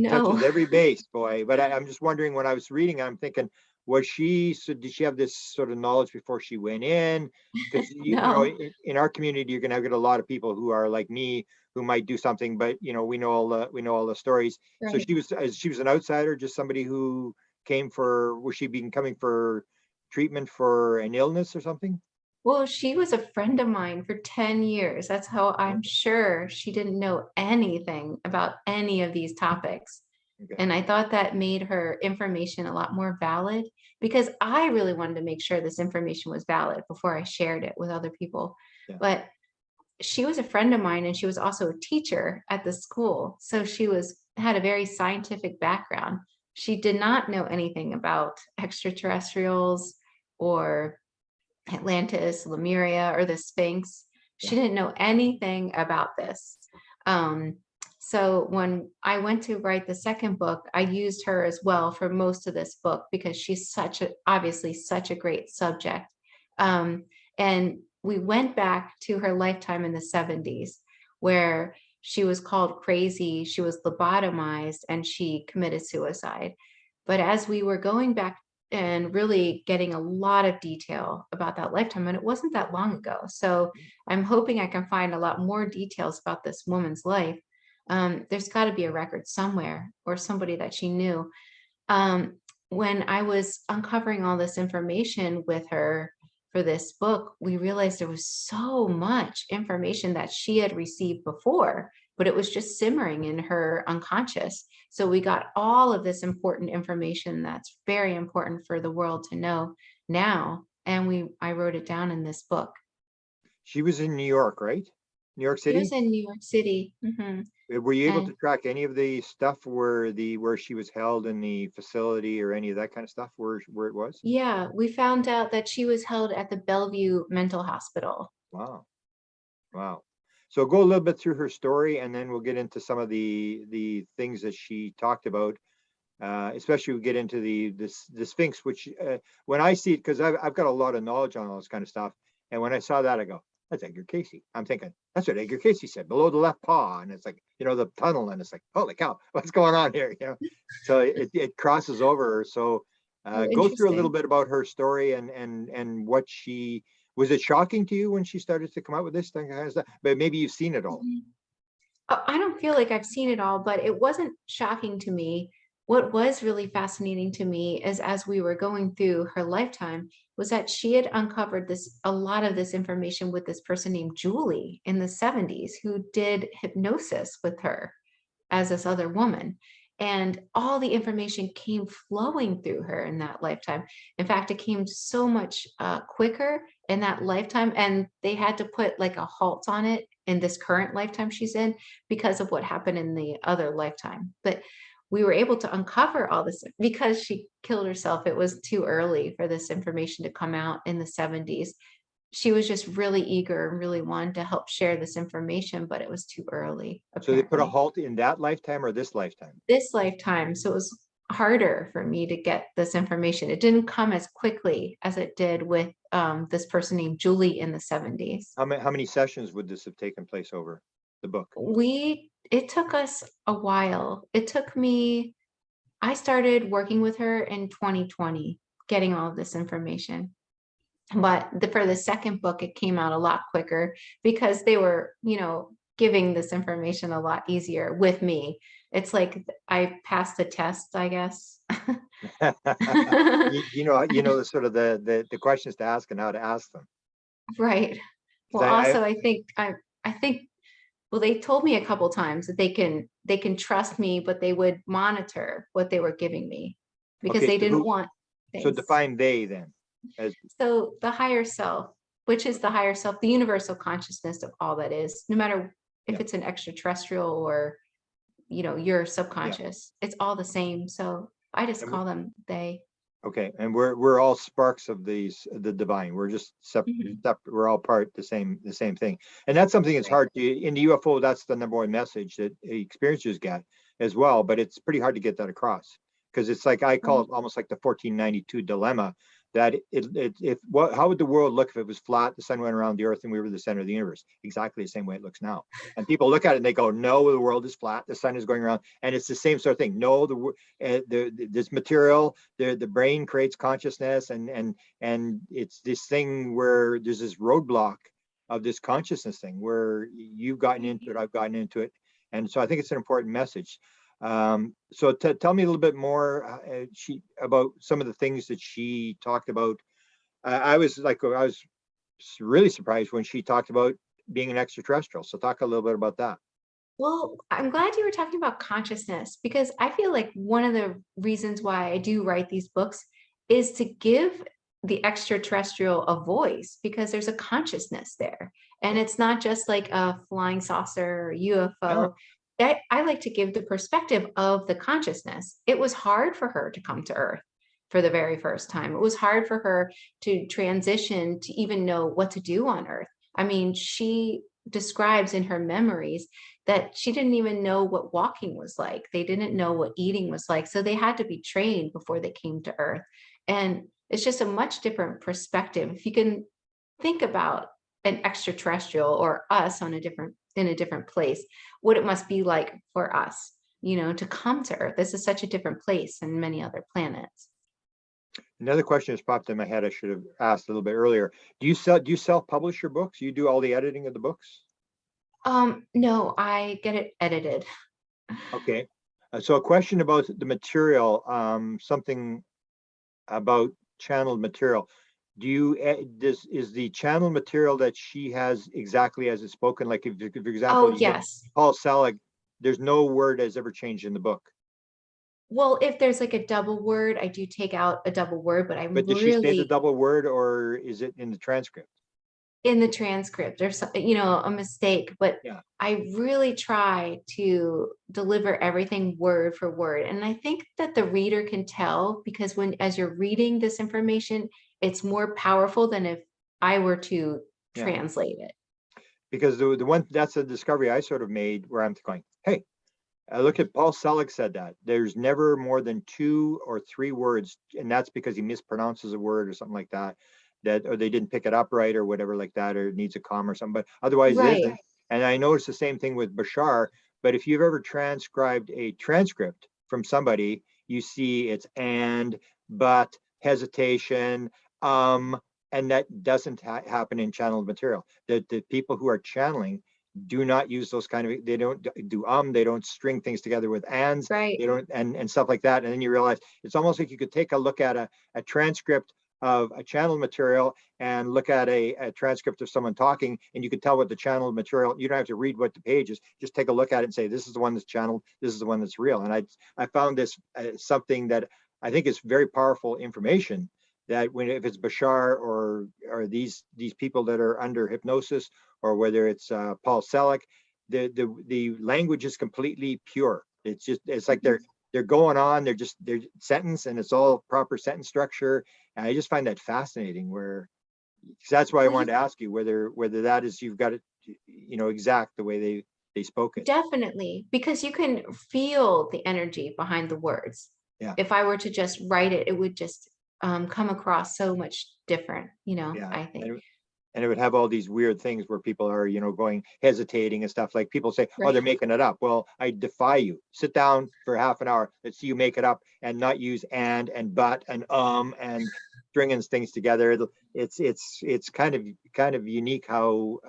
touches No, every base, boy. But I'm just wondering, when I was reading, I'm thinking, was she, so did she have this sort of knowledge before she went in? Because no, in our community, you're gonna get a lot of people who are like me, who might do something, but we know all the stories. So right. she was an outsider, just somebody who came for, was she been coming for treatment for an illness or something? Well, she was a friend of mine for 10 years. That's how I'm Okay. sure she didn't know anything about any of these topics. Okay. And I thought that made her information a lot more valid because I really wanted to make sure this information was valid before I shared it with other people. Yeah. But she was a friend of mine and she was also a teacher at the school. So she was had a very scientific background. She did not know anything about extraterrestrials or Atlantis, Lemuria, or the Sphinx. Yeah. She didn't know anything about this. Um, so when I went to write the second book, I used her as well for most of this book because she's obviously such a great subject. And we went back to her lifetime in the 70s, where she was called crazy, she was lobotomized, and she committed suicide. But as we were going back and really getting a lot of detail about that lifetime, and it wasn't that long ago. So I'm hoping I can find a lot more details about this woman's life. There's got to be a record somewhere or somebody that she knew. um, when I was uncovering all this information with her for this book, we realized there was so much information that she had received before, but it was just simmering in her unconscious. So we got all of this important information that's very important for the world to know now. And I wrote it down in this book. She was in New York, right? New York She was City? in New York City. Were you able to And track any of the stuff where she was held in the facility, or any of that kind of stuff, where it was? yeah, we found out that she was held at the Bellevue Mental Hospital. Wow. Wow. So go a little bit through her story, and then we'll get into some of the things that she talked about. Especially we get into the Sphinx, which when I see it, because I've got a lot of knowledge on all this kind of stuff, and when I saw that, I go, that's Edgar Casey. I'm thinking that's what Edgar Casey said, below the left paw, and it's like, the tunnel, and it's like, holy cow, what's going on here? So it crosses over. So Oh, go through a little interesting. bit about her story, and what she was. It shocking to you when she started to come out with this thing kind of stuff? But maybe you've seen it all. Mhm. I don't feel like I've seen it all, but it wasn't shocking to me. What was really fascinating to me is as we were going through her lifetime was that she had uncovered a lot of this information with this person named Julie in the 70s who did hypnosis with her as this other woman. And all the information came flowing through her in that lifetime. In fact, it came so much quicker in that lifetime. And they had to put like a halt on it in this current lifetime she's in because of what happened in the other lifetime. But we were able to uncover all this because she killed herself. It was too early for this information to come out in the 70s. She was just really eager and really wanted to help share this information, but it was too early, So they put a apparently. halt in that lifetime or this lifetime? This lifetime, so it was harder for me to get this information. It didn't come as quickly as it did with this person named Julie in the 70s. How many sessions would this have taken place over the book? It took us a while. I started working with her in 2020, getting all of this information. But for the second book, it came out a lot quicker because they were, giving this information a lot easier with me. It's like I passed the test, I guess. The sort of the questions to ask and how to ask them. Right. Well, 'Cause also I think well, they told me a couple times that they can trust me, but they would monitor what they were giving me because okay, they so didn't want things. define they then as So the higher self, which is the higher self, the universal consciousness of all that is, no matter if yeah, it's an extraterrestrial or, your yeah. subconscious, it's all the same. So I just And call them they. Okay, and we're all sparks of the divine. We're just Mhm. we're all part the same thing. And that's something that's Right. hard to, in the UFO, that's the number one message that experiencers get as well, but it's pretty hard to get that across because it's like, I call Right. it almost like the 1492 dilemma, that if what how would the world look if it was flat, the sun went around the earth and we were the center of the universe? Exactly the same way it looks now. And people look at it and they go, no, the world is flat, the sun is going around, and it's the same sort of thing. No, this material, the brain creates consciousness, and it's this thing where there's this roadblock of this consciousness thing where you've gotten into it, I've gotten into it, and so I think it's an important message. So tell me a little bit more, about some of the things that she talked about. I was really surprised when she talked about being an extraterrestrial. So talk a little bit about that. Well, I'm glad you were talking about consciousness because I feel like one of the reasons why I do write these books is to give the extraterrestrial a voice because there's a consciousness there. And Yeah, it's not just like a flying saucer or yeah, UFO. That I like to give the perspective of the consciousness. It was hard for her to come to Earth for the very first time. It was hard for her to transition to even know what to do on Earth. I mean, she describes in her memories that she didn't even know what walking was like. They didn't know what eating was like. So they had to be trained before they came to Earth. And it's just a much different perspective. If you can think about an extraterrestrial or us on a different in a different place, what it must be like for us, to come to Earth. This is such a different place than many other planets. another question that's popped in my head I should have asked a little bit earlier. Do you self-publish your books? You do all the editing of the books? No, I get it edited. Okay. So a question about the material, something about channeled material. Do you, this is the channel material that she has exactly as it's spoken? Like if for example, Oh, you get yes. Paul Selig, there's no word has ever changed in the book. Well, if there's like a double word, I do take out a double word, but I'm But does she say the really double word or is it in the transcript? in the transcript. There's a mistake, but Yeah. I really try to deliver everything word for word. And I think that the reader can tell because as you're reading this information, it's more powerful than if I were to Yeah. translate it. Because the one, that's a discovery I sort of made where I'm going, hey, I look at Paul Selig said that there's never more than 2 or 3 words, and that's because he mispronounces a word or something like that, or they didn't pick it up right or whatever like that, or it needs a comma or something. But otherwise, it Right. isn't. And I noticed the same thing with Bashar. But if you've ever transcribed a transcript from somebody, you see it's and, but, hesitation, um, and that doesn't happen in channeled material. The people who are channeling do not use those kind of, they don't do they don't string things together with ands, Right. they don't, and stuff like that. And then you realize it's almost like you could take a look at a transcript of a channel material and look at a transcript of someone talking, and you could tell what the channel material, you don't have to read what the page is, just take a look at it and say this is the one that's channeled, this is the one that's real. And I found this something that I think is very powerful information, that when, if it's Bashar or these people that are under hypnosis, or whether it's Paul Selig, the language is completely pure. It's just, it's like Mhm. they're going on, they're sentence, and it's all proper sentence structure. And I just find that fascinating. Where, that's why I Well, you wanted to ask you whether that is, you've got it, exact the way they spoke it. definitely, because you can feel the energy behind the words. Yeah, If I were to just write it, it would just come across so much different, yeah. I think. And it would have all these weird things where people are, going, hesitating and stuff. Like people say, oh, they're Right. making it up. Well, I defy you. Sit down for half an hour. Let's see you make it up and not use and but and stringing things together. It's kind of unique how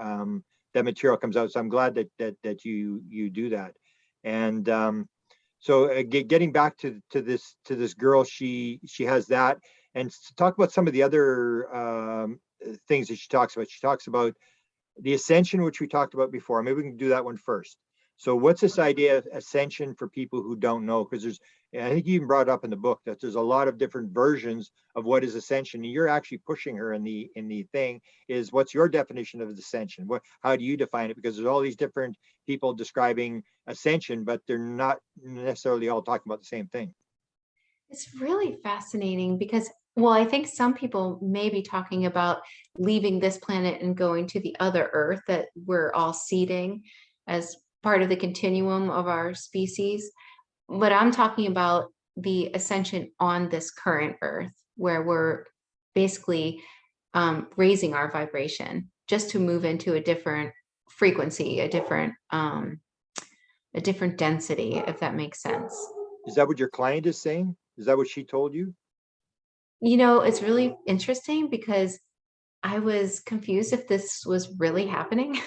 that material comes out. So I'm glad that you do that. And so getting back to this girl, she has that, and talk about some of the other things that she talks about. She talks about the ascension, which we talked about before. Maybe we can do that one first. So what's this idea of ascension for people who don't know? Because I think you even brought up in the book that there's a lot of different versions of what is ascension. And you're actually pushing her in the thing is, what's your definition of ascension? How do you define it? Because there's all these different people describing ascension, but they're not necessarily all talking about the same thing. It's really fascinating because, well, I think some people may be talking about leaving this planet and going to the other Earth that we're all seeding as part of the continuum of our species. But I'm talking about the ascension on this current Earth, where we're basically raising our vibration just to move into a different frequency, a different density, if that makes sense. Is that what your client is saying? Is that what she told you? You know, it's really interesting because I was confused if this was really happening.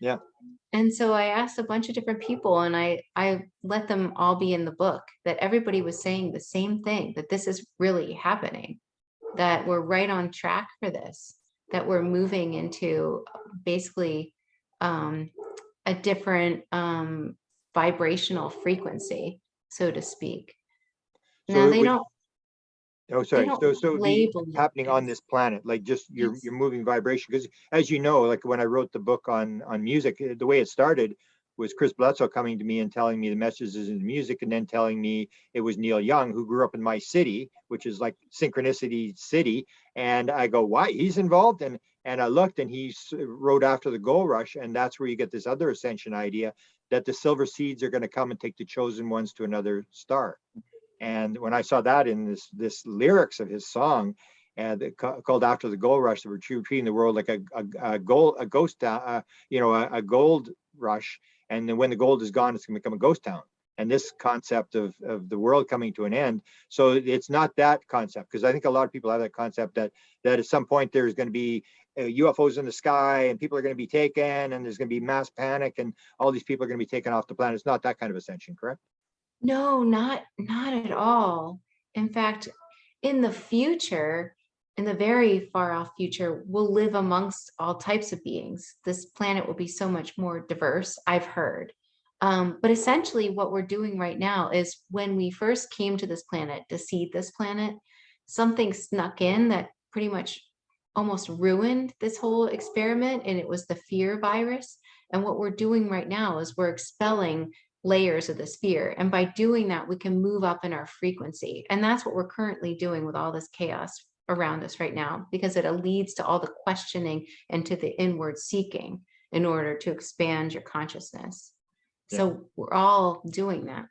Yeah. And so I asked a bunch of different people and I let them all be in the book that everybody was saying the same thing, that this is really happening, that we're right on track for this, that we're moving into basically um, a different vibrational frequency, so to speak. Now So they what? don't Oh, they sorry. don't So the label it happening on as this planet, like just yes. you're moving vibration. Because as you know, like when I wrote the book on music, the way it started was Chris Bledsoe coming to me and telling me the messages in the music, and then telling me it was Neil Young, who grew up in my city, which is like Synchronicity City. And I go, why? He's involved? And I looked, and he wrote After the Gold Rush, and that's where you get this other ascension idea that the silver seeds are going to come and take the chosen ones to another star. And when I saw that in this lyrics of his song, called After the Gold Rush, that we're treating the world like a ghost town, a gold rush, and then when the gold is gone, it's going to become a ghost town. And this concept of the world coming to an end. So it's not that concept, because I think a lot of people have that concept that at some point there's going to be UFOs in the sky and people are going to be taken and there's going to be mass panic and all these people are going to be taken off the planet. It's not that kind of ascension, correct? No, not at all. In fact, in the future, in the very far off future, we'll live amongst all types of beings. This planet will be so much more diverse, I've heard. But essentially, what we're doing right now is when we first came to this planet to seed this planet, something snuck in that pretty much almost ruined this whole experiment, and it was the fear virus. And what we're doing right now is we're expelling layers of the sphere. And by doing that, we can move up in our frequency. And that's what we're currently doing with all this chaos around us right now, because it leads to all the questioning and to the inward seeking in order to expand your consciousness. Yeah. So we're all doing that.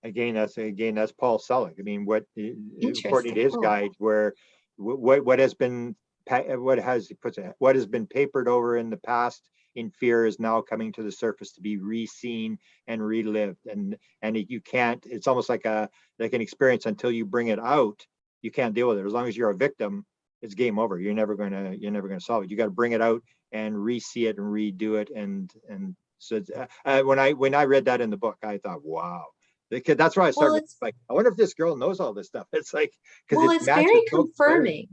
That's Paul Selig. I mean, according to Interesting. his Cool. guide, where what has been what has been papered over in the past in fear is now coming to the surface to be re-seen and relived, and you can't. It's almost like an experience until you bring it out. You can't deal with it. As long as you're a victim, it's game over. You're never gonna solve it. You got to bring it out and re-see it and redo it, and so when I read that in the book, I thought, wow. That's why I Well, started like, I wonder if this girl knows all this stuff. It's like, because Well, it it's matches very so clearly. confirming.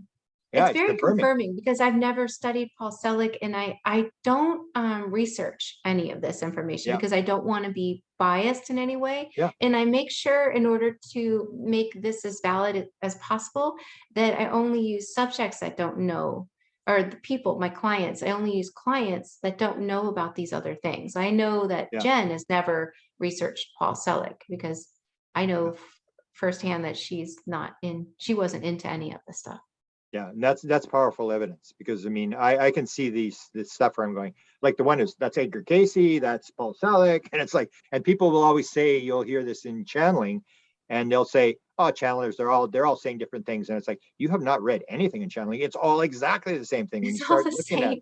Yeah, It's it's very confirming. confirming because I've never studied Paul Selig and I don't research any of this information Yeah, because I don't want to be biased in any way. yeah, And I make sure in order to make this as valid as possible that I only use subjects that don't know, or the people, my clients. I only use clients that don't know about these other things. I know that yeah, Jen has never researched Paul Selig because I yeah. know firsthand that she wasn't into any of this stuff. Yeah, and that's powerful evidence, because I mean I can see this stuff where I'm going, like the one is that's Edgar Casey, that's Paul Selig, and it's like, and people will always say, you'll hear this in channeling, and they'll say, oh, channelers, they're all saying different things, and it's like, you have not read anything in channeling. It's all exactly the same thing when you It's all start the looking at same.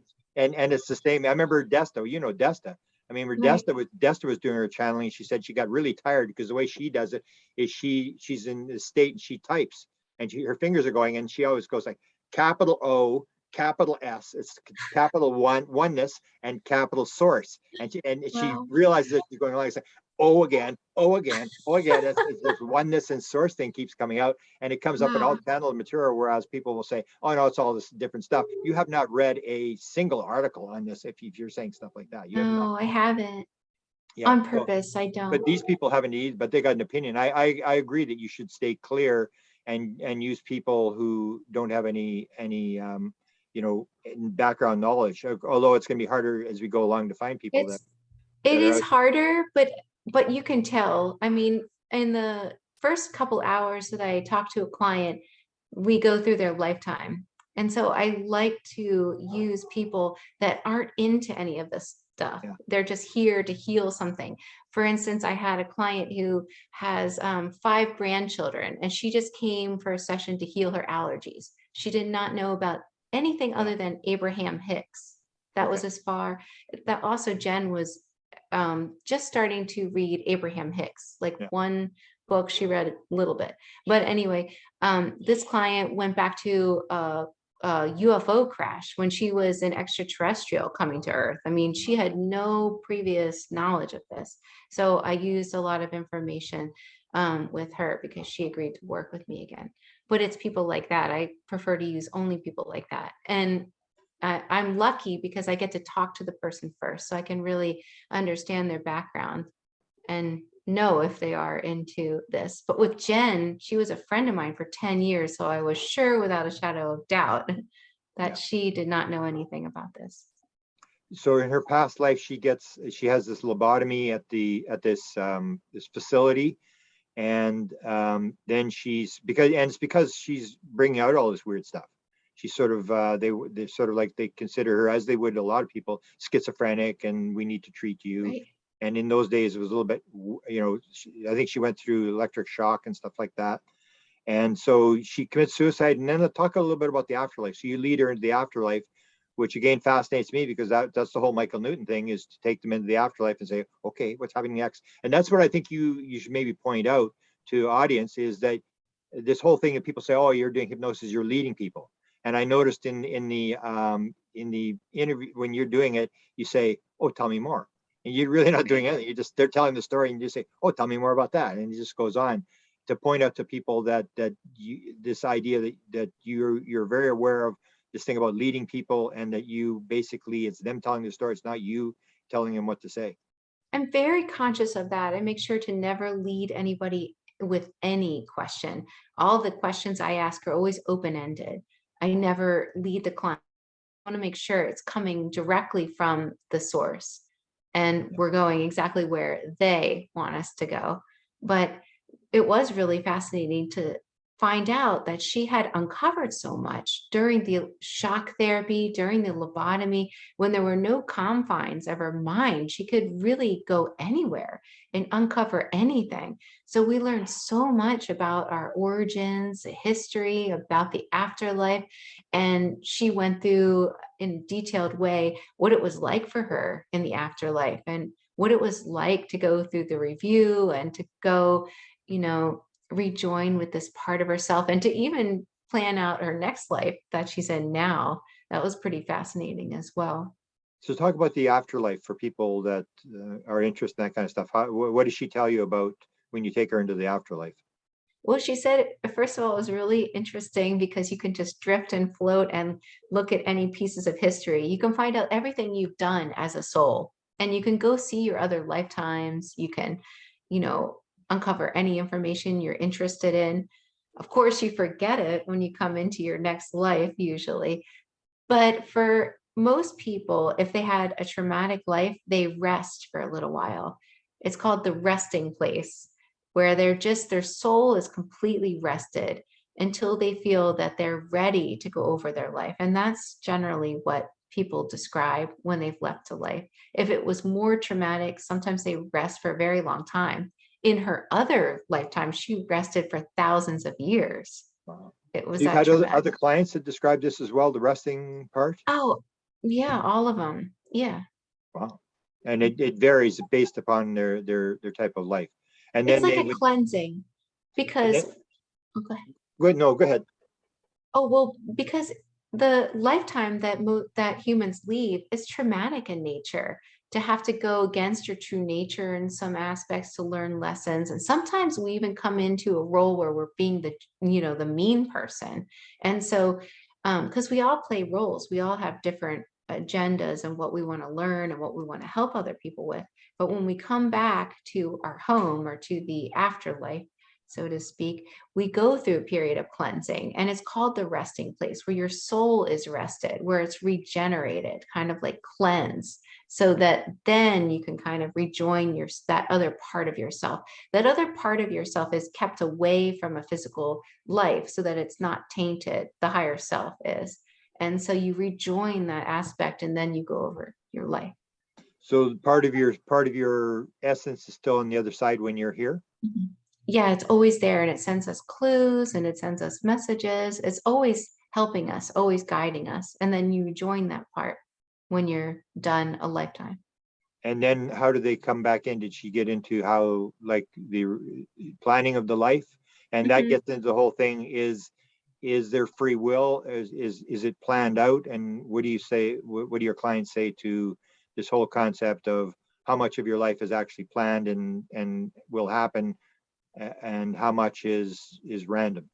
it, and it's the same. I remember Desta, Desta. I mean, where Right. Desta was doing her channeling, she said she got really tired because the way she does it is she's in the state and she types, and her fingers are going, and she always goes like capital O, capital S, it's capital oneness, and capital source. And she Wow. realizes that she's going like, O again, O again, O again. It's this oneness and source thing keeps coming out, and it comes up in all Wow. channel material. Whereas people will say, "Oh no, it's all this different stuff." You have not read a single article on this. If you're saying stuff like that, you have not. No, I haven't. Yeah. On So, purpose, I but don't. these people haven't either, but they got an opinion. I agree that you should stay clear and use people who don't have any background knowledge. Although it's going to be harder as we go along to find people that It that are is out. harder, but you can tell. I mean, in the first couple hours that I talk to a client, we go through their lifetime. And so I like to use people that aren't into any of this stuff. Yeah. They're just here to heal something. For instance, I had a client who has 5 grandchildren, and she just came for a session to heal her allergies. She did not know about anything other than Abraham Hicks. That was as far. That also, Jen was just starting to read Abraham Hicks, like one book she read a little bit. But anyway, this client went back to a UFO crash when she was an extraterrestrial coming to Earth. I mean, she had no previous knowledge of this. So I used a lot of information with her because she agreed to work with me again. But it's people like that. I prefer to use only people like that. And I'm lucky because I get to talk to the person first, so I can really understand their background and know if they are into this. But with Jen, she was a friend of mine for 10 years, so I was sure without a shadow of doubt that she did not know anything about this. So in her past life, she has this lobotomy at this facility, and then it's because she's bringing out all this weird stuff. She's sort of they sort of like they consider her, as they would a lot of people, schizophrenic, and we need to treat you. Right. And in those days, it was a little bit, I think she went through electric shock and stuff like that. And so she commits suicide. And then let's talk a little bit about the afterlife. So you lead her into the afterlife, which again fascinates me, because that's the whole Michael Newton thing, is to take them into the afterlife and say, okay, what's happening next? And that's what I think you should maybe point out to audience, is that this whole thing that people say, oh, you're doing hypnosis, you're leading people. And I noticed in the interview, when you're doing it, you say, oh, tell me more. And you're really not doing anything. They're telling the story, and you say, oh, tell me more about that. And it just goes on to point out to people that this idea that you're very aware of this thing about leading people, and that you basically, it's them telling the story, it's not you telling them what to say. I'm very conscious of that. I make sure to never lead anybody with any question. All the questions I ask are always open-ended. I never lead the client. I want to make sure it's coming directly from the source, and we're going exactly where they want us to go. But it was really fascinating to find out that she had uncovered so much during the shock therapy, during the lobotomy, when there were no confines of her mind. She could really go anywhere and uncover anything. So we learned so much about our origins, the history, about the afterlife. And she went through in a detailed way what it was like for her in the afterlife, and what it was like to go through the review and to go, rejoin with this part of herself, and to even plan out her next life that she's in now. That was pretty fascinating as well. So talk about the afterlife for people that are interested in that kind of stuff. What does she tell you about when you take her into the afterlife? Well, she said, first of all, it was really interesting because you can just drift and float and look at any pieces of history. You can find out everything you've done as a soul, and you can go see your other lifetimes. You can, uncover any information you're interested in. Of course, you forget it when you come into your next life, usually. But for most people, if they had a traumatic life, they rest for a little while. It's called the resting place, where their soul is completely rested until they feel that they're ready to go over their life. And that's generally what people describe when they've left to life. If it was more traumatic, sometimes they rest for a very long time. In her other lifetime, she rested for thousands of years. Wow. It was So you've that had traumatic. other clients that describe this as well, the resting part? Oh, yeah, all of them. Yeah. Wow. And it varies based upon their type of life. And It's then like they a would, cleansing and because, then, okay. go ahead. Oh, well, because the lifetime that humans lead is traumatic in nature. To have to go against your true nature in some aspects to learn lessons. And sometimes we even come into a role where we're being the mean person. And so, because we all play roles, we all have different agendas and what we want to learn and what we want to help other people with. But when we come back to our home or to the afterlife, so to speak, we go through a period of cleansing, and it's called the resting place, where your soul is rested, where it's regenerated, kind of like cleanse, so that then you can kind of rejoin that other part of yourself. That other part of yourself is kept away from a physical life so that it's not tainted. The higher self is. And so you rejoin that aspect, and then you go over your life. So part of your essence is still on the other side when you're here. Mhm. Yeah, it's always there, and it sends us clues and it sends us messages. It's always helping us, always guiding us. And then you join that part when you're done a lifetime. And then how do they come back in? Did she get into how, like, the planning of the life? And that Mhm. gets into the whole thing, is there free will? Is it planned out? And what do you say, what do your clients say to this whole concept of how much of your life is actually planned and will happen, and how much is random?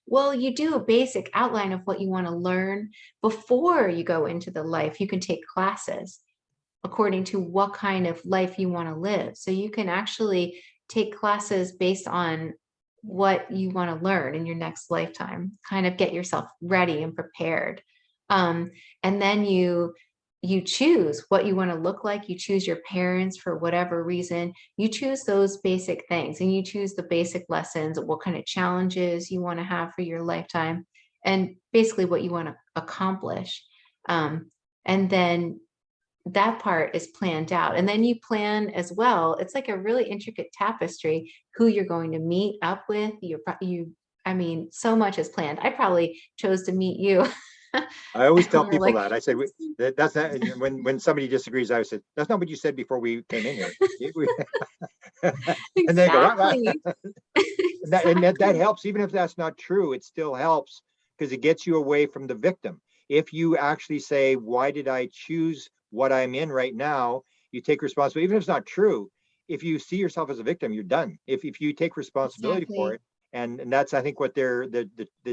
Well, you do a basic outline of what you want to learn before you go into the life. You can take classes according to what kind of life you want to live. So you can actually take classes based on what you want to learn in your next lifetime, kind of get yourself ready and prepared. Um, and then you choose what you want to look like. You choose your parents for whatever reason. You choose those basic things, and you choose the basic lessons, what kind of challenges you want to have for your lifetime, and basically what you want to accomplish. And then that part is planned out. And then you plan as well. It's like a really intricate tapestry, who you're going to meet up with. I mean, so much is planned. I probably chose to meet you. I always tell We're people like, that. I say, that's not, and when somebody disagrees, I say, that's not what you said before we came in here. And they go, what? exactly. And that Exactly. helps, even if that's not true, it still helps, because it gets you away from the victim. If you actually say, why did I choose what I'm in right now? You take responsibility, even if it's not true. If you see yourself as a victim, you're done. If you take responsibility for Exactly. it, and that's, I think, what the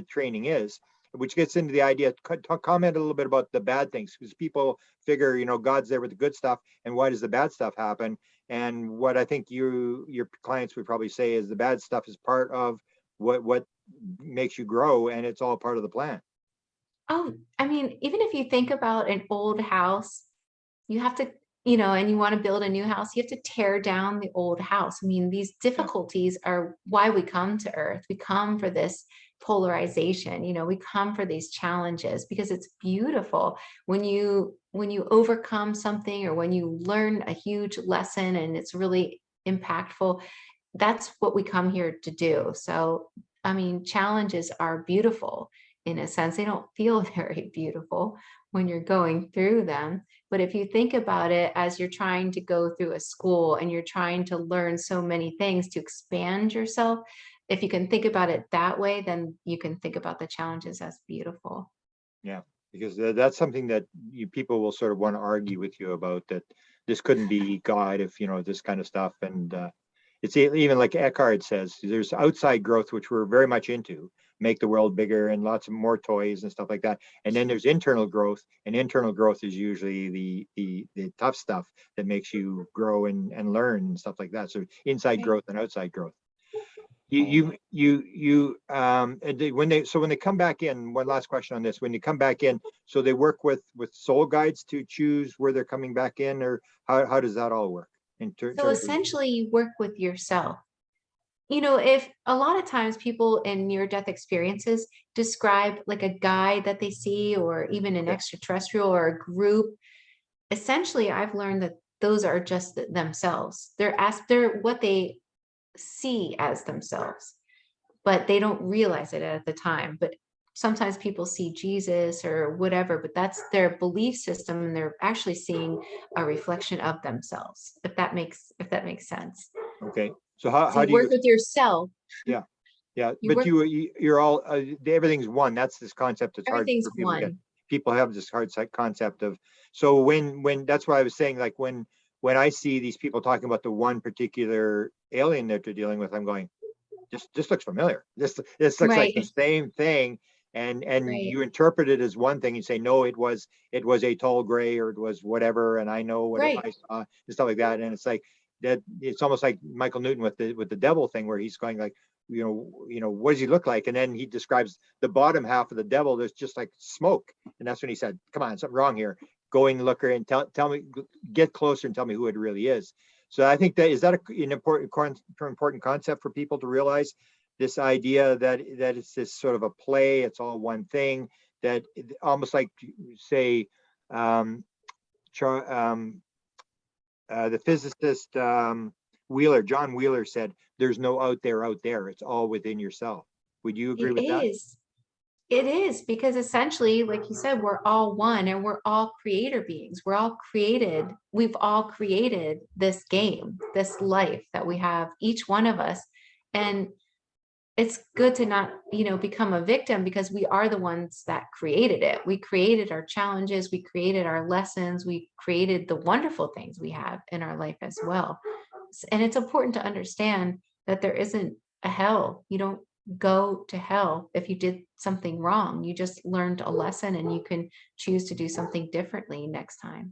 training is, which gets into the idea. Comment a little bit about the bad things, because people figure, God's there with the good stuff, and why does the bad stuff happen? And what I think your clients would probably say is the bad stuff is part of what makes you grow, and it's all part of the plan. Oh, I mean, even if you think about an old house, you have to, and you want to build a new house, you have to tear down the old house. I mean, these Yeah. difficulties are why we come to Earth. We come for this polarization, we come for these challenges because it's beautiful when you overcome something, or when you learn a huge lesson and it's really impactful. That's what we come here to do. So, I mean, challenges are beautiful in a sense. They don't feel very beautiful when you're going through them. But if you think about it as you're trying to go through a school and you're trying to learn so many things to expand yourself, if you can think about it that way, then you can think about the challenges as beautiful. Yeah, because that's something that people will sort of want to argue with you about, that this couldn't be God if, this kind of stuff. And it's even like Eckhart says, there's outside growth, which we're very much into, make the world bigger and lots of more toys and stuff like that. And then there's internal growth, and internal growth is usually the tough stuff that makes you grow and learn and stuff like that. So inside Right. growth and outside growth. Right. When they come back in, one last question on this, when you come back in, so they work with soul guides to choose where they're coming back in, or how does that all work in So terms of? essentially, you work with yourself. If a lot of times people in near death experiences describe like a guide that they see, or even an Okay. extraterrestrial or a group, essentially, I've learned that those are just themselves. They're what they see as themselves, but they don't realize it at the time. But sometimes people see Jesus or whatever, but that's their belief system, and they're actually seeing a reflection of themselves, if that makes sense. Okay, so how, So how you do you work with yourself. yeah, yeah, You but work, you're all, everything's one. That's this concept. It's hard everything's for people to get. one. People have this hard concept of, so when that's why I was saying, like, when I see these people talking about the one particular alien that they're dealing with, I'm going, this looks familiar. This looks like the Right. same thing. And Right. you interpret it as one thing and say, no, it was a tall gray, or it was whatever, and I know what Right. I saw and stuff like that. And it's like that, it's almost like Michael Newton with the devil thing, where he's going like, what does he look like? And then he describes the bottom half of the devil. There's just like smoke. And that's when he said, come on, something wrong here. Go and look her and tell me, get closer and tell me who it really is. So I think that an important concept for people to realize, this idea that it's this sort of a play, it's all one thing, that almost like, say, the physicist John Wheeler said, there's no out there, it's all within yourself. Would you agree with that? It is, because essentially, like you said, we're all one, and we're all creator beings. We've all created this game, this life that we have, each one of us. And it's good to not, become a victim, because we are the ones that created it. We created our challenges, we created our lessons, we created the wonderful things we have in our life as well. And it's important to understand that there isn't a hell. You don't go to hell if you did something wrong. You just learned a lesson, and you can choose to do something differently next time.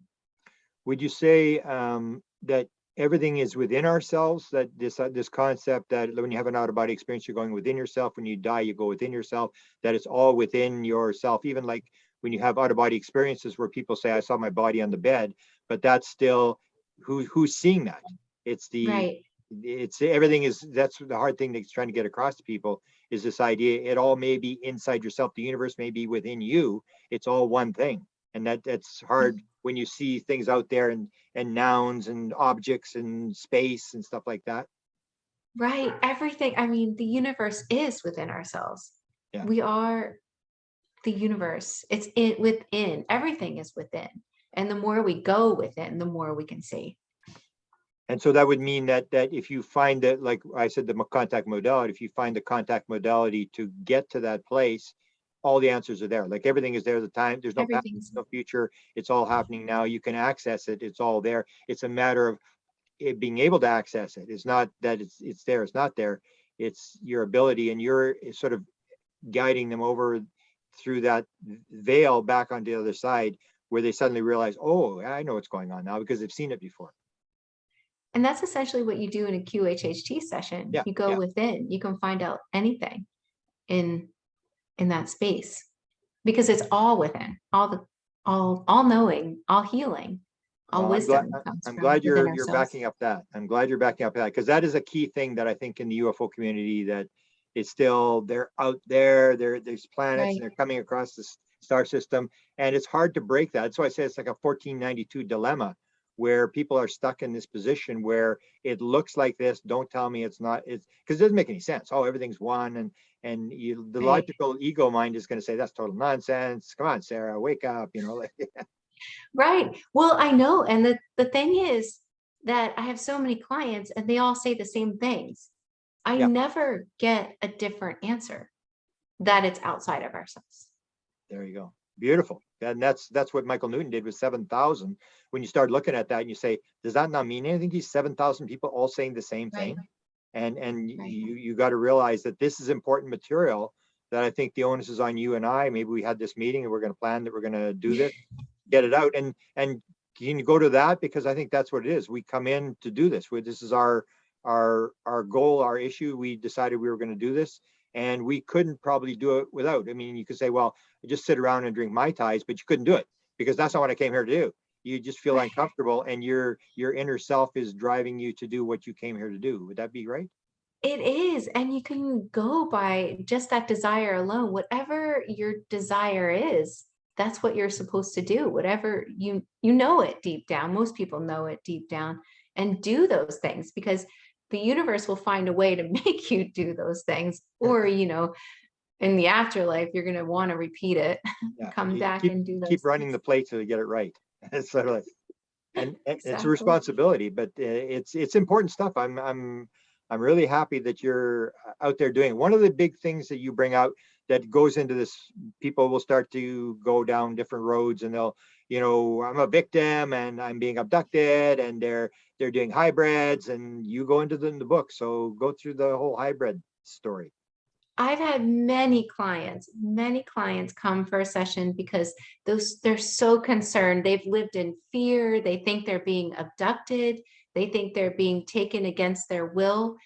Would you say that everything is within ourselves, that this concept that when you have an out-of-body experience, you're going within yourself, when you die, you go within yourself, that it's all within yourself? Even like when you have out-of-body experiences where people say, I saw my body on the bed, but that's still, who's seeing that? Right. Everything is, that's the hard thing that's trying to get across to people, is this idea, it all may be inside yourself, the universe may be within you, it's all one thing. And that's hard when you see things out there, and nouns and objects and space and stuff like that. Right. Everything. I mean, the universe is within ourselves. Yeah. We are the universe. It's within. Everything is within. And the more we go within, the more we can see. And so that would mean that if you find that, like I said, the contact modality, if you find the contact modality to get to that place, all the answers are there. Like everything is there. The time, there's no past, no future. It's all happening now. You can access it. It's all there. It's a matter of it being able to access it. It's not that it's there, it's not there. It's your ability, and you're sort of guiding them over through that veil back onto the other side, where they suddenly realize, oh, I know what's going on now, because they've seen it before. And that's essentially what you do in a QHHT session. Yeah, you go within, you can find out anything in that space, because it's all within, all knowing, all healing, all wisdom. I'm glad you're backing up that. I'm glad you're backing up that, because that is a key thing that I think in the UFO community, that it's still, they're out there, there's planets, and they're coming across the star system, and it's hard to break that. That's why I say it's like a 1492 dilemma, where people are stuck in this position where it looks like this. Don't tell me it's not. It's because it doesn't make any sense. Oh, everything's one, and the logical ego mind is going to say that's total nonsense. Come on, Sarah, wake up. Right. Well, I know, and the thing is that I have so many clients, and they all say the same things. I never get a different answer, that it's outside of ourselves. There you go. Beautiful. And that's what Michael Newton did with 7,000. When you start looking at that and you say, does that not mean anything? These 7,000 people all saying the same thing. And you got to realize that this is important material, that I think the onus is on you and I. Maybe we had this meeting and we're going to plan that we're going to do this, get it out. And can you go to that? Because I think that's what it is. We come in to do this. This is our goal, our issue. We decided we were going to do this, and we couldn't probably do it without. I mean, you could say, well, just sit around and drink Mai Tais, but you couldn't do it, because that's not what I came here to do. You just feel uncomfortable, and your inner self is driving you to do what you came here to do. Would that be right? It is. And you can go by just that desire alone. Whatever your desire is, that's what you're supposed to do. Whatever you know it deep down. Most people know it deep down, and do those things, because the universe will find a way to make you do those things. Or, in the afterlife, you're going to want to repeat it, come back and do those. Keep running the plate till you get it right. It's sort of like, and it's a responsibility, but it's important stuff. I'm really happy that you're out there doing it. One of the big things that you bring out that goes into this, people will start to go down different roads, and they'll, I'm a victim and I'm being abducted, and they're doing hybrids, and you go into the book. So go through the whole hybrid story. I've had many clients come for a session because they're so concerned. They've lived in fear. They think they're being abducted. They think they're being taken against their will.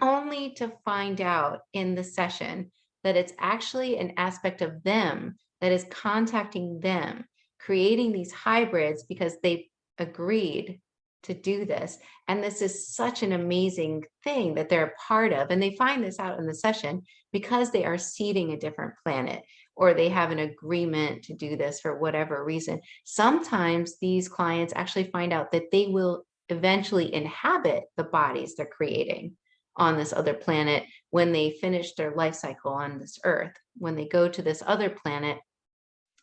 only to find out in the session that it's actually an aspect of them that is contacting them, creating these hybrids because they agreed to do this. And this is such an amazing thing that they're a part of. And they find this out in the session because they are seeding a different planet, or they have an agreement to do this for whatever reason. Sometimes these clients actually find out that they will eventually inhabit the bodies they're creating on this other planet when they finish their life cycle on this earth. When they go to this other planet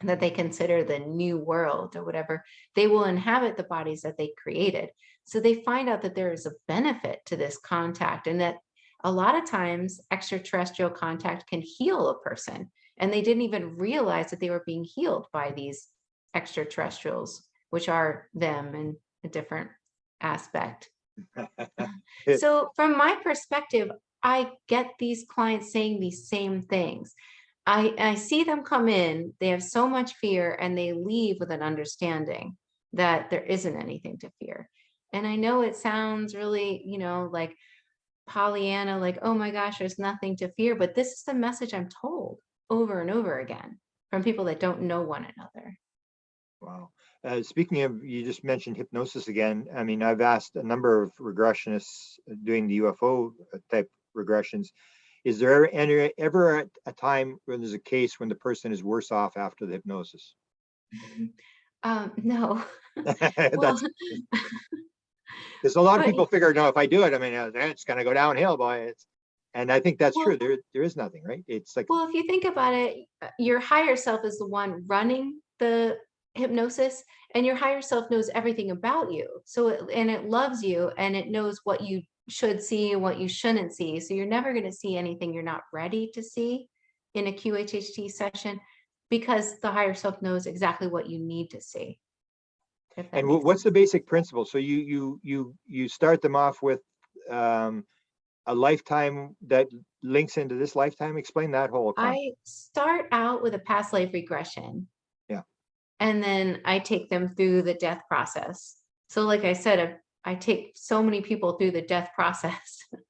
that they consider the new world or whatever, they will inhabit the bodies that they created. So they find out that there is a benefit to this contact, and that a lot of times extraterrestrial contact can heal a person. And they didn't even realize that they were being healed by these extraterrestrials, which are them in a different aspect. So from my perspective, I get these clients saying these same things. I see them come in, they have so much fear, and they leave with an understanding that there isn't anything to fear. And I know it sounds really, like Pollyanna, like, oh my gosh, there's nothing to fear. But this is the message I'm told over and over again from people that don't know one another. Wow. Speaking of, you just mentioned hypnosis again. I mean, I've asked a number of regressionists doing the UFO type regressions. Is there ever a time when there's a case when the person is worse off after the hypnosis? No. Well, That's because a lot of but people figure, no, if I do it, I mean, it's going to go downhill, boy. And I think that's well, true. There is nothing, right? It's like, Well, if you think about it, your higher self is the one running the hypnosis, and your higher self knows everything about you. So, and it loves you, and it knows what you should see and what you shouldn't see. So you're never going to see anything you're not ready to see in a QHHT session, because the higher self knows exactly what you need to see. If that and makes what's sense. the basic principle? So you start them off with a lifetime that links into this lifetime. Explain that whole concept. I start out with a past life regression, Yeah. and then I take them through the death process. So like I said, I take so many people through the death process. But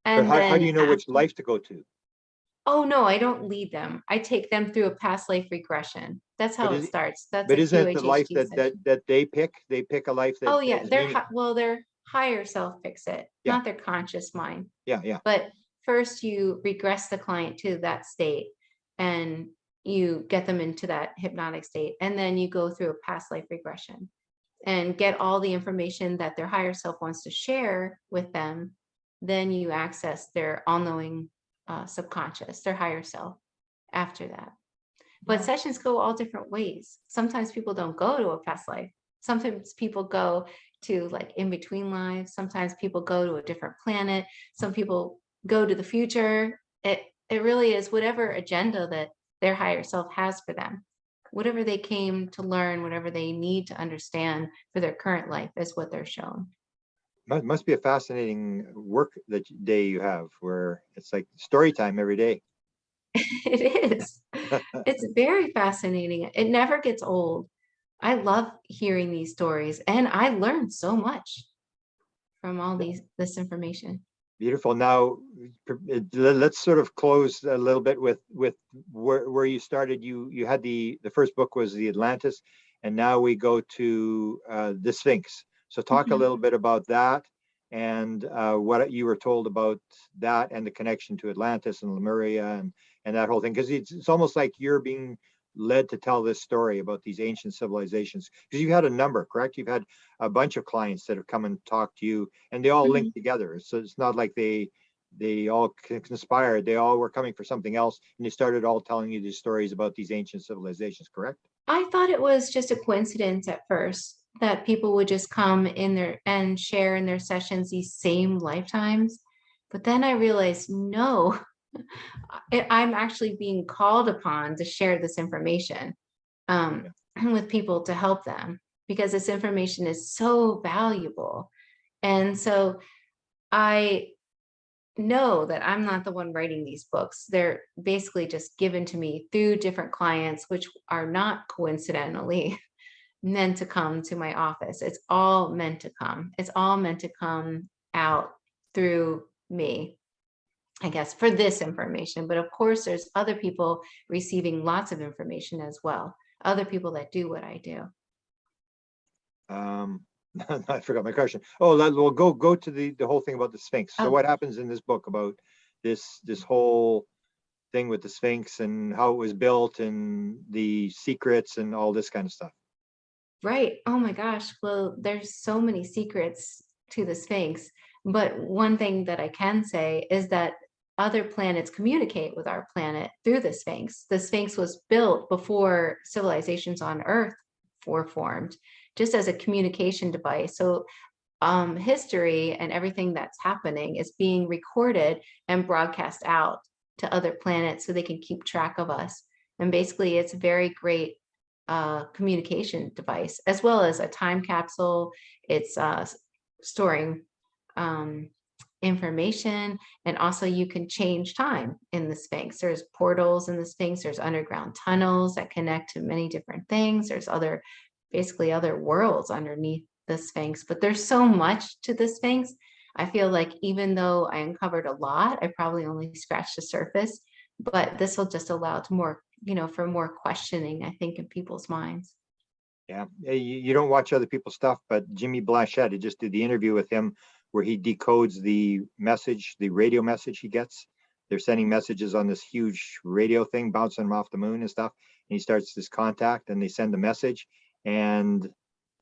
And how do then you know which after, life to go to? oh no, I don't lead them. I take them through a past life regression. That's But how it is starts. That's but a isn't it the life QHHT session. that they pick? They pick a life that Oh yeah, is meaning. well, their higher self picks it, Yeah, not their conscious mind. yeah, yeah. But first you regress the client to that state, and you get them into that hypnotic state. And then you go through a past life regression and get all the information that their higher self wants to share with them. Then you access their all-knowing subconscious, their higher self after that. But Wow. sessions go all different ways. Sometimes people don't go to a past life. Sometimes people go to like in between lives. Sometimes people go to a different planet. Some people go to the future. It really is whatever agenda that their higher self has for them. Whatever they came to learn, whatever they need to understand for their current life is what they're shown. Must be a fascinating work day you have, where it's like story time every day. It is. It's very fascinating. It never gets old. I love hearing these stories, and I learned so much from all this information. Beautiful. Now, let's sort of close a little bit with where you started. You had the first book was the Atlantis, and now we go to the Sphinx. So talk a Mhm. little bit about that, and what you were told about that, and the connection to Atlantis and Lemuria, and that whole thing. Because it's almost like you're being led to tell this story about these ancient civilizations. Because you had a number, correct? You've had a bunch of clients that have come and talked to you, and they all link Mhm. together. So it's not like they all conspired. They all were coming for something else, and they started all telling you these stories about these ancient civilizations, correct? I thought it was just a coincidence at first that people would just come in there and share in their sessions these same lifetimes. But then I realized, no, I'm actually being called upon to share this information um, Yeah. with people to help them, because this information is so valuable. And so I know that I'm not the one writing these books. They're basically just given to me through different clients, which are not coincidentally meant to come to my office. It's all meant to come. It's all meant to come out through me, I guess, for this information. But of course, there's other people receiving lots of information as well. Other people that do what I do. I forgot my question. Oh, we'll go to the whole thing about the Sphinx. So Oh, what happens in this book about this whole thing with the Sphinx and how it was built and the secrets and all this kind of stuff? right. Oh my gosh. Well, there's so many secrets to the Sphinx. But one thing that I can say is that other planets communicate with our planet through the Sphinx. The Sphinx was built before civilizations on Earth were formed, just as a communication device. So history and everything that's happening is being recorded and broadcast out to other planets so they can keep track of us. And basically, it's a very great communication device, as well as a time capsule. It's storing um, information, and also you can change time in the Sphinx. There's portals in the Sphinx. There's underground tunnels that connect to many different things. There's basically other worlds underneath the Sphinx, but there's so much to the Sphinx. I feel like even though I uncovered a lot, I probably only scratched the surface, but this will just allow to more, for more questioning, I think, in people's minds. Yeah, you don't watch other people's stuff, but Jimmy Blanchette, I just did the interview with him where he decodes the message, the radio message he gets. They're sending messages on this huge radio thing, bouncing them off the moon and stuff. And he starts this contact and they send the message, and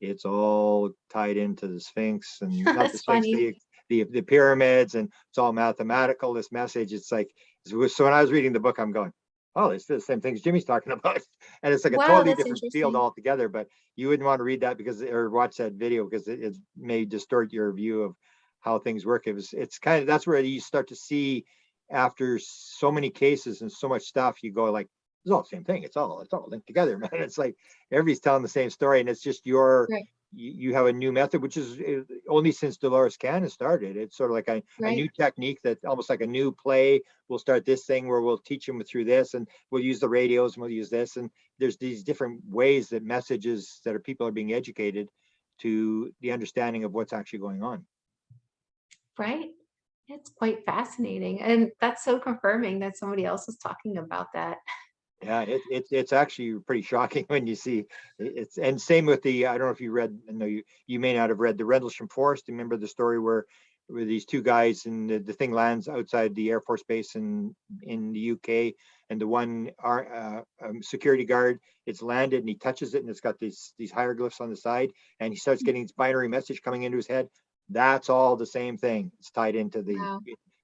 it's all tied into the Sphinx, and not the That's Sphinx, funny. the pyramids, and it's all mathematical, this message. It's like, so when I was reading the book, I'm going, oh, it's the same things Jimmy's talking about. And it's like a Wow, totally that's different field interesting. altogether, but you wouldn't want to read that or watch that video because it may distort your view of how things work. It's kind of, that's where you start to see after so many cases and so much stuff, you go like, it's all the same thing. It's all linked together, man. It's like everybody's telling the same story, and it's just Right, you have a new method, which is only since Dolores Cannon started. It's sort of like a right. new technique that almost like a new play. We'll start this thing where we'll teach them through this, and we'll use the radios and we'll use this. And there's these different ways that messages that people are being educated to the understanding of what's actually going on. Right. It's quite fascinating. And that's so confirming that somebody else is talking about that. Yeah, it's actually pretty shocking when you see it's, and same with the, I don't know if you read, no, you may not have read the Rendlesham Forest. Remember the story where these two guys and the thing lands outside the Air Force Base in the UK, and the one security guard, it's landed and he touches it and it's got these hieroglyphs on the side, and he starts getting this binary message coming into his head. That's all the same thing. It's tied into Wow.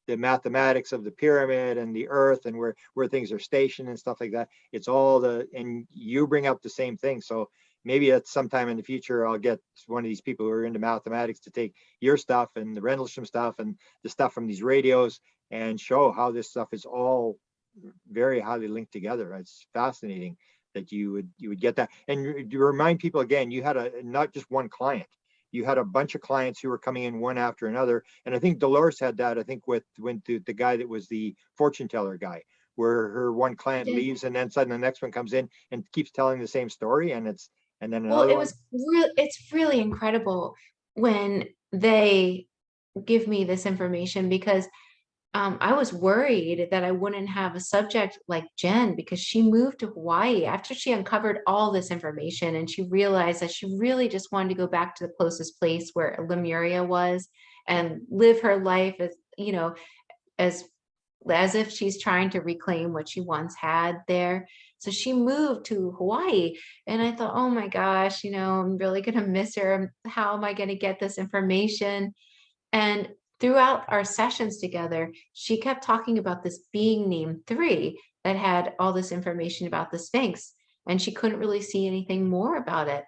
the mathematics of the pyramid and the earth and where things are stationed and stuff like that. It's all and you bring up the same thing. So maybe at some time in the future, I'll get one of these people who are into mathematics to take your stuff and the Rendlesham stuff and the stuff from these radios and show how this stuff is all very highly linked together. It's fascinating that you would get that. And you remind people again, you had not just one client, you had a bunch of clients who were coming in one after another. And I think Dolores had that, I think, with when the guy that was the fortune teller guy, where her one She client did. leaves and then suddenly the next one comes in and keeps telling the same story. And then Well, another one. it's really incredible when they give me this information, because I was worried that I wouldn't have a subject like Jen, because she moved to Hawaii after she uncovered all this information, and she realized that she really just wanted to go back to the closest place where Lemuria was and live her life as, as as if she's trying to reclaim what she once had there. So she moved to Hawaii. And I thought, oh my gosh, I'm really going to miss her. How am I going to get this information? And throughout our sessions together, she kept talking about this being named Three that had all this information about the Sphinx. And she couldn't really see anything more about it.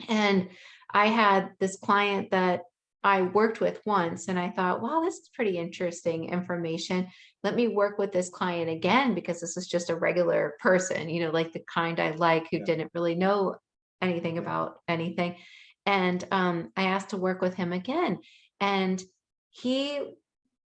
And I had this client that I worked with once, and I thought, wow, this is pretty interesting information. Let me work with this client again, because this is just a regular person, like the kind I like, who Yeah, didn't really know anything yeah, about anything. And I asked to work with him again. And he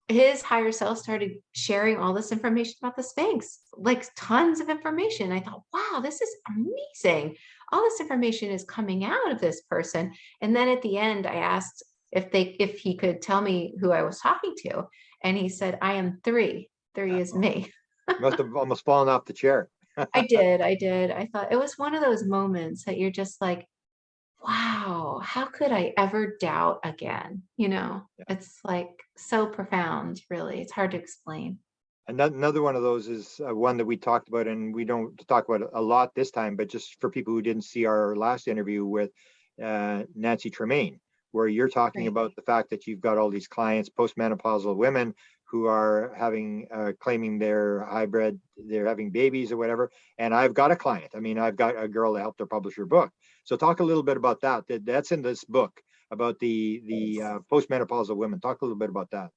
his higher self started sharing all this information about the Sphinx, like tons of information. I thought, wow, this is amazing. All this information is coming out of this person. And then at the end, I asked if he could tell me who I was talking to. And he said, I am 3. 3 is me. Must have almost fallen off the chair. I did. I did. I thought it was one of those moments that you're just like, wow, how could I ever doubt again? Yeah. It's like so profound, really. It's hard to explain. Another one of those is one that we talked about, and we don't talk about it a lot this time, but just for people who didn't see our last interview with Nancy Tremaine, where you're talking Right. about the fact that you've got all these clients, postmenopausal women who are having claiming they're hybrid, they're having babies or whatever. And I've got a client. I mean, I've got a girl that helped her publish her book. So talk a little bit about that. That's in this book about the postmenopausal women. Talk a little bit about that.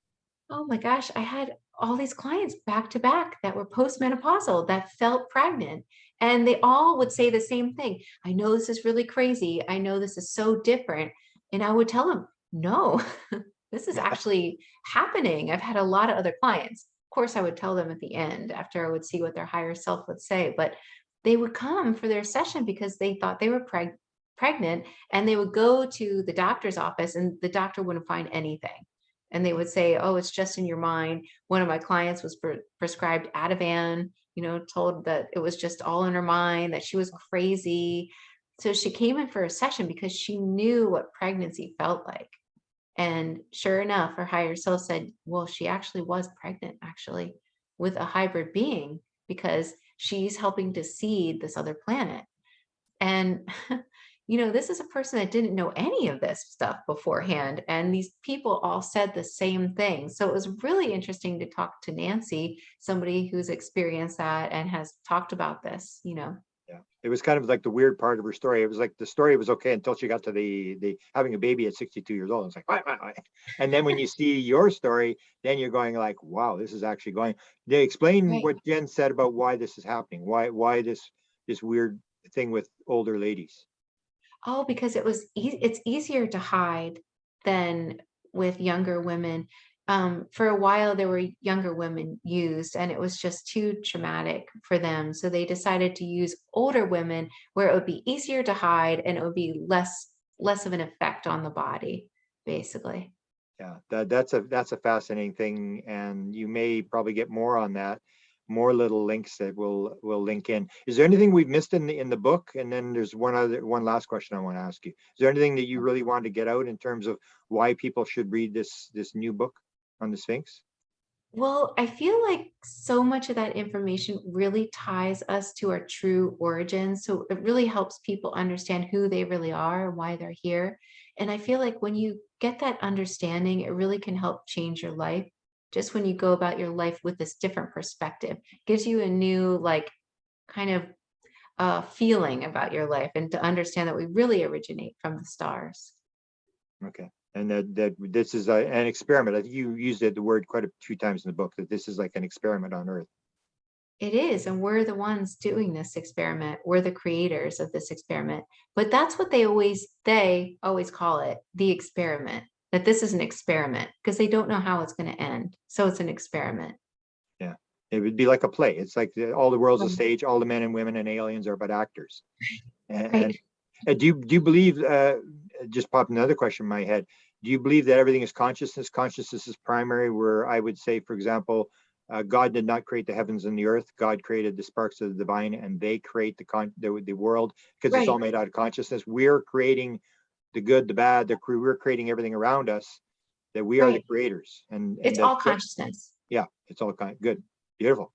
Oh my gosh, I had all these clients back to back that were postmenopausal that felt pregnant. And they all would say the same thing. I know this is really crazy. I know this is so different. And I would tell them, no, this is actually happening. I've had a lot of other clients. Of course, I would tell them at the end after I would see what their higher self would say, but they would come for their session because they thought they were pregnant, and they would go to the doctor's office and the doctor wouldn't find anything. And they would say, oh, it's just in your mind. One of my clients was prescribed Ativan, told that it was just all in her mind, that she was crazy. So she came in for a session because she knew what pregnancy felt like. And sure enough, her higher self said, well, she actually was pregnant, actually, with a hybrid being, because she's helping to seed this other planet. And, this is a person that didn't know any of this stuff beforehand. And these people all said the same thing. So it was really interesting to talk to Nancy, somebody who's experienced that and has talked about this. Yeah, it was kind of like the weird part of her story. It was like the story was okay until she got to the having a baby at 62 years old. It's like, why? And then when you see your story, then you're going like, wow, this is actually going. They explain Right. what Jen said about why this is happening. Why this weird thing with older ladies. Oh, because it's easier to hide than with younger women. For a while, there were younger women used, and it was just too traumatic for them. So they decided to use older women where it would be easier to hide and it would be less of an effect on the body, basically. Yeah, that's a fascinating thing, and you may probably get more on that, more little links that we'll link in. Is there anything we've missed in the book? And then there's one last question I want to ask you. Is there anything that you really wanted to get out in terms of why people should read this new book on the Sphinx? Well, I feel like so much of that information really ties us to our true origins. So it really helps people understand who they really are and why they're here. And I feel like when you get that understanding, it really can help change your life. Just when you go about your life with this different perspective, gives you a new, like, kind of feeling about your life, and to understand that we really originate from the stars. Okay. And that this is an experiment. I think you used the word quite a few times in the book, that this is like an experiment on Earth. It is, and we're the ones doing this experiment. We're the creators of this experiment. But that's what they always call it, the experiment. That this is an experiment because they don't know how it's going to end. So it's an experiment. Yeah. It would be like a play. It's like all the world's a Right. stage, all the men and women and aliens are but actors. And, Right. and do you believe, just popped another question in my head, do you believe that everything is consciousness? Consciousness is primary, where I would say, for example, God did not create the heavens and the earth. God created the sparks of the divine, and they create the world because it's all Right. made out of consciousness. We're creating the good, the bad, we're creating everything around us, that we are the Right. creators. And It's that, all consciousness. yeah, it's all kind of good. Beautiful.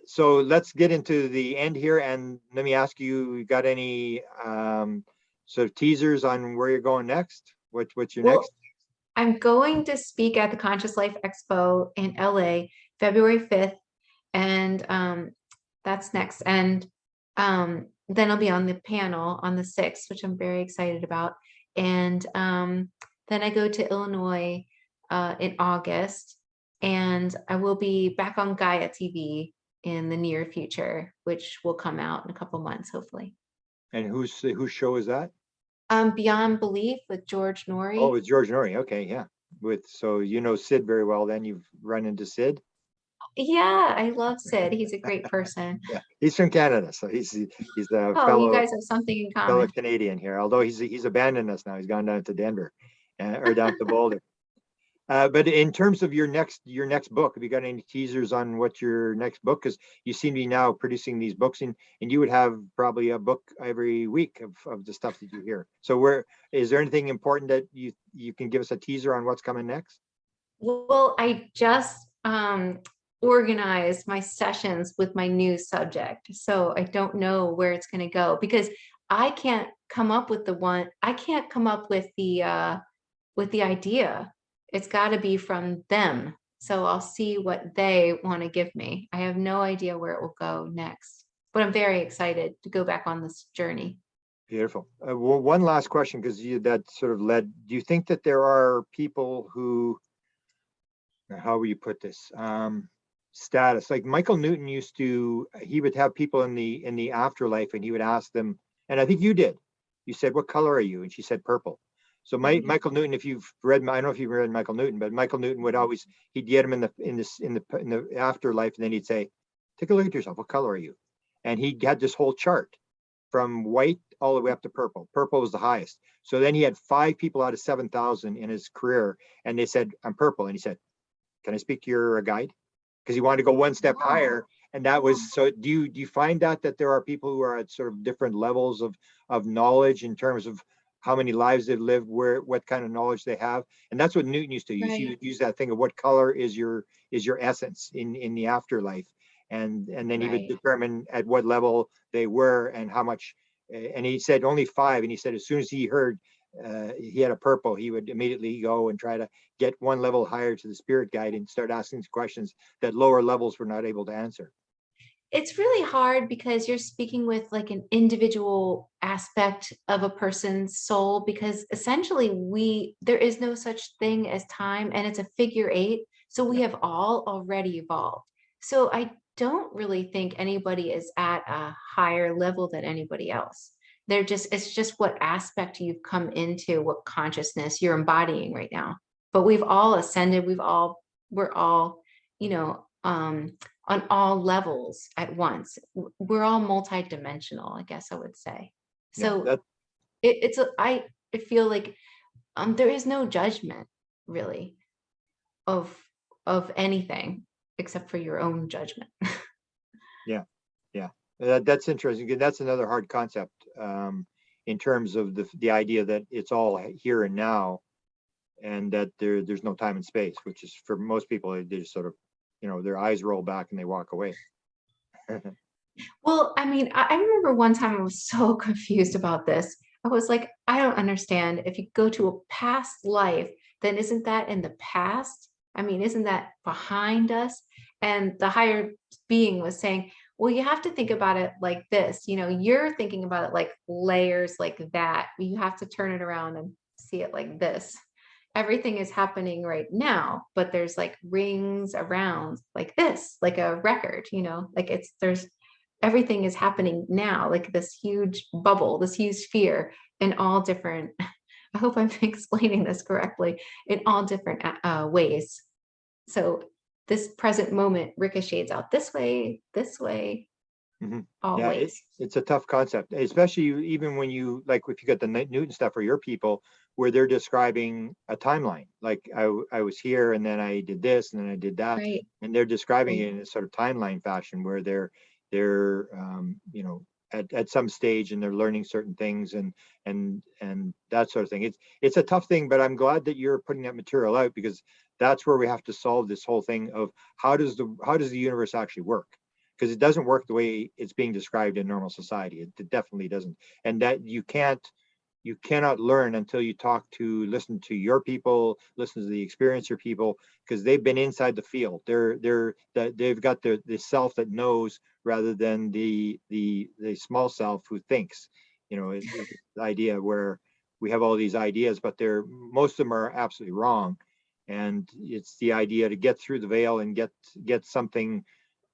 So let's get into the end here, and let me ask you, you got any sort of teasers on where you're going next? What's your Well, next? I'm going to speak at the Conscious Life Expo in LA, February 5th. And that's next. And then I'll be on the panel on the 6th, which I'm very excited about. And then I go to Illinois in August, and I will be back on Gaia TV in the near future, which will come out in a couple months, hopefully. And whose show is that? Beyond Belief with George Oh, Norrie. it's George Norrie. Okay, yeah. So you know Sid very well. Then you've run into Sid. Yeah, I love Sid. He's a great person. Yeah, he's from Canada, so he's a Oh, you guys have something in fellow common. Canadian here. Although he's abandoned us now. He's gone down to Denver, or down to Boulder. But in terms of your next book, have you got any teasers on what your next book? Because you seem to be now producing these books, and you would have probably a book every week of the stuff that you hear. So where is there anything important that you can give us a teaser on what's coming next? Well, I just organized my sessions with my new subject. So I don't know where it's going to go because I can't come up with I can't come up with the idea. It's got to be from them. So I'll see what they want to give me. I have no idea where it will go next, but I'm very excited to go back on this journey. Beautiful. Well, one last question, because that sort of led. Do you think that there are people who, how will you put this? Status, like Michael Newton used to, he would have people in the afterlife, and he would ask them, and I think you did. You said, "What color are you?" And she said, "Purple." So Michael Newton, if you've read, I don't know if you've read Michael Newton, but Michael Newton would always, he'd get him in the afterlife, and then he'd say, "Take a look at yourself. What color are you?" And he had this whole chart from white all the way up to purple. Purple was the highest. So then he had 5 people out of 7,000 in his career, and they said, "I'm purple." And he said, "Can I speak to your guide?" Because he wanted to go one step higher. And that was, so do you find that there are people who are at sort of different levels of knowledge in terms of how many lives they've lived, what kind of knowledge they have? And that's what Newton used to use. He Right. would use that thing of what color is your essence in the afterlife. And then he would Right. determine at what level they were and how much. And he said only 5. And he said as soon as he heard he had a purple, he would immediately go and try to get one level higher to the spirit guide and start asking questions that lower levels were not able to answer. It's really hard because you're speaking with like an individual aspect of a person's soul because essentially there is no such thing as time and it's a figure 8. So we Yeah. have all already evolved. So I don't really think anybody is at a higher level than anybody else. It's just what aspect you've come into, what consciousness you're embodying right now. But we've all ascended, we're all, you know, on all levels at once. We're all multidimensional, I guess I would say. Yeah. So I feel like there is no judgment really of anything except for your own judgment. Yeah. Yeah. That's interesting. That's another hard concept in terms of the idea that it's all here and now, and that there's no time and space, which is for most people, they just sort of, their eyes roll back and they walk away. Well, I mean, I remember one time I was so confused about this. I was like, I don't understand. If you go to a past life, then isn't that in the past? I mean, isn't that behind us? And the higher being was saying, well, you have to think about it like this. You're thinking about it like layers like that. You have to turn it around and see it like this. Everything is happening right now, but there's like rings around like this, like a record, like there's everything is happening now, like this huge bubble, this huge sphere in all different, I hope I'm explaining this correctly, in all different ways. So this present moment ricochets out this way, Mhm. Yeah, always. it's a tough concept, especially even when you, like, if you got the Newton stuff for your people, where they're describing a timeline. Like I was here, and then I did this, and then I did that, Right. and they're describing Right. it in a sort of timeline fashion where they're at some stage, and they're learning certain things, and that sort of thing. It's a tough thing, but I'm glad that you're putting that material out, because that's where we have to solve this whole thing of how does the universe actually work, because it doesn't work the way it's being described in normal society. It definitely doesn't. And that you cannot learn until you listen to your people, listen to the experiencer people, because they've been inside the field. They've got the self that knows, rather than the small self who thinks. It's the idea where we have all these ideas, but most of them are absolutely wrong. And it's the idea to get through the veil and get something.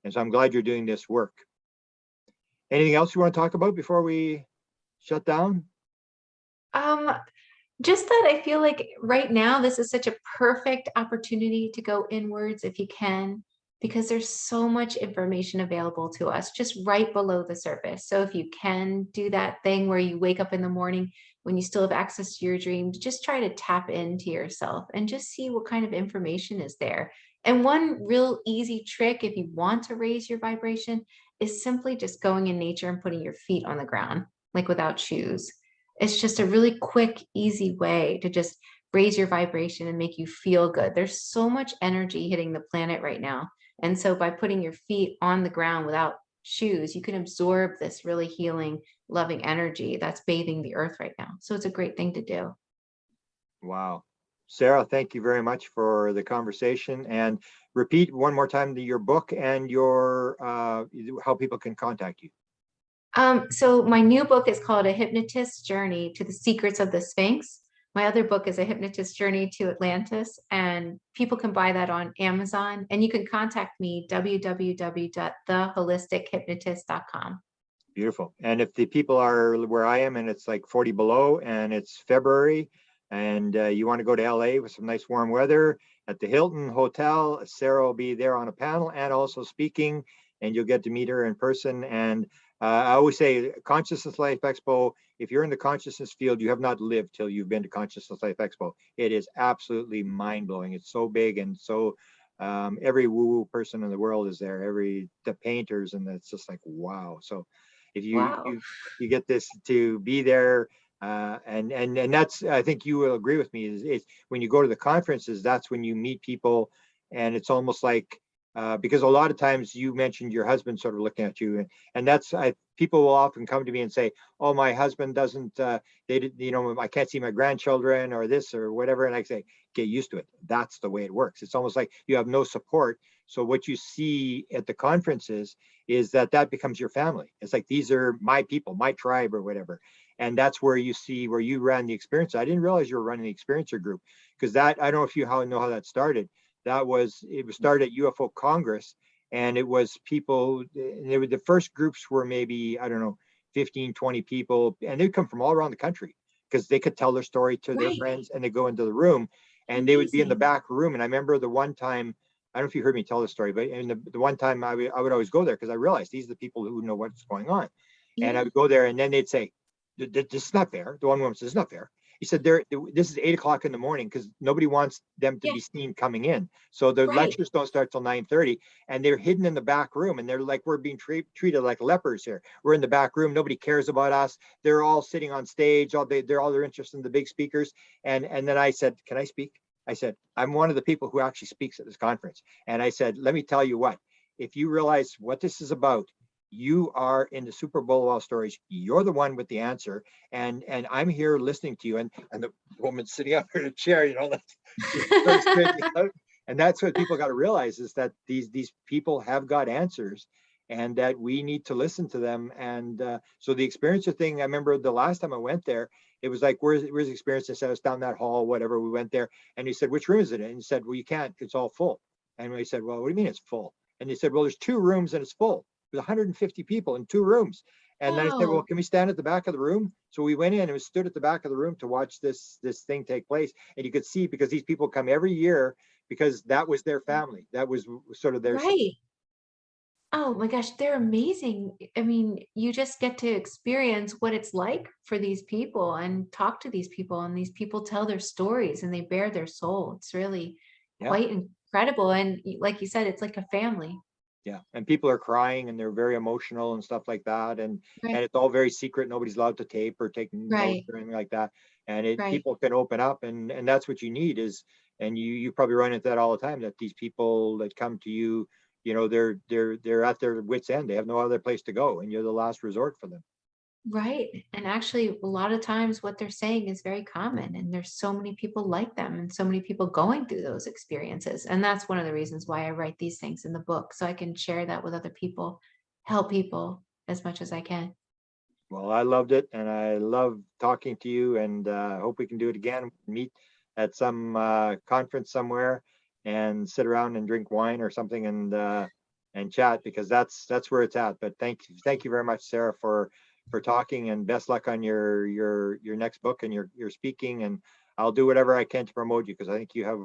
And so I'm glad you're doing this work. Anything else you want to talk about before we shut down? Um, just that I feel like right now this is such a perfect opportunity to go inwards if you can, because there's so much information available to us just right below the surface. So if you can do that thing where you wake up in the morning, when you still have access to your dreams, just try to tap into yourself and just see what kind of information is there. And one real easy trick, if you want to raise your vibration, is simply just going in nature and putting your feet on the ground, like without shoes. It's just a really quick, easy way to just raise your vibration and make you feel good. There's so much energy hitting the planet right now. And so by putting your feet on the ground without shoes, you can absorb this really healing, loving energy that's bathing the earth right now. So it's a great thing to do. Wow. Sarah, thank you very much for the conversation, and repeat one more time your book and your how people can contact you. So my new book is called A Hypnotist's Journey to the Secrets of the Sphinx. My other book is A Hypnotist's Journey to Atlantis, and people can buy that on Amazon. And you can contact me, www.theholistichuhypnotist.com. Beautiful. And if the people are where I am and it's like 40 below and it's February and you want to go to LA with some nice warm weather at the Hilton Hotel, Sarah will be there on a panel and also speaking, and you'll get to meet her in person. And I always say Consciousness Life Expo, if you're in the consciousness field, you have not lived till you've been to Consciousness Life Expo. It is absolutely mind-blowing. It's so big, and so every woo-woo person in the world is there, the painters, and it's just like, wow. So if Wow. you get this to be there, and that's, I think you will agree with me, is when you go to the conferences, that's when you meet people, and it's almost like because a lot of times you mentioned your husband sort of looking at you, and that's people will often come to me and say, oh, my husband doesn't I can't see my grandchildren or this or whatever, and I say, get used to it. That's the way it works. It's almost like you have no support. So what you see at the conferences is that becomes your family. It's like, these are my people, my tribe or whatever. And that's where you see where you ran the experience. I didn't realize you were running the experiencer group, because that, I don't know if you know how that started. It was started at UFO Congress, and it was people, the first groups were maybe, I don't know, 15, 20 people, and they'd come from all around the country because they could tell their story to their Right. friends, and they go into the room and they would be in the Amazing. back room. And I remember the one time, I don't know if you heard me tell the story, but in the one time I would always go there because I realized these are the people who know what's going on. And I Yeah. would go there, and then they'd say, this is not fair. The one woman says, it's not fair. He said, this is 8 o'clock in the morning because nobody wants them to Yeah. be seen coming in. So the Right. lectures don't start till 9:30, and they're hidden in the back room. And they're like, we're being treated like lepers here. We're in the back room. Nobody cares about us. They're all sitting on stage. They're all their interest in the big speakers. And then I said, can I speak? I said, I'm one of the people who actually speaks at this conference. And I said, let me tell you what, if you realize what this is about, you are in the Super Bowl stories. You're the one with the answer, and I'm here listening to you. And the woman sitting up in a chair, and that's what people got to realize, is that these people have got answers, and that we need to listen to them. And so the experiencer thing, I remember the last time I went there, it was like, where's the experience? I said, it's down that hall, whatever. We went there, and he said, which room is it in? And he said, well, you can't, it's all full. And we said, well, what do you mean it's full? And he said, well, there's 2 rooms and it's full. There's 150 people in 2 rooms. And then I said, well, Wow. can we stand at the back of the room? So we went in and we stood at the back of the room to watch this thing take place. And you could see, because these people come every year, because that was their family. That was sort of their. Right. Oh my gosh, they're amazing. I mean, you just get to experience what it's like for these people and talk to these people, and these people tell their stories and they bear their soul. It's really Yeah. quite incredible. And like you said, it's like a family. Yeah. And people are crying and they're very emotional and stuff like that. And Right. it's all very secret. Nobody's allowed to tape or take notes Right. or anything like that. And Right. people can open up, and that's what you need is, and you probably run into that all the time, that these people that come to you, they're at their wits' end. They have no other place to go, and you're the last resort for them. Right. And actually, a lot of times what they're saying is very common, and there's so many people like them and so many people going through those experiences. And that's one of the reasons why I write these things in the book, so I can share that with other people, help people as much as I can. Well, I loved it, and I love talking to you, and I hope we can do it again. Meet at some conference somewhere, and sit around and drink wine or something, and chat, because that's where it's at. But thank you very much, Sarah, for talking, and best luck on your next book and your speaking. And I'll do whatever I can to promote you, because I think you have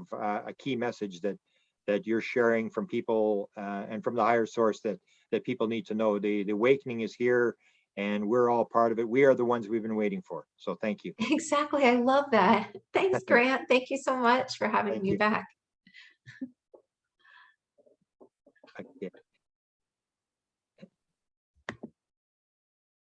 a key message that you're sharing from people, and from the higher source, that people need to know. The awakening is here, and we're all part of it. We are the ones we've been waiting for. So thank you. Exactly. I love that. Thanks, Grant. Thank you so much for having Thank me you. back.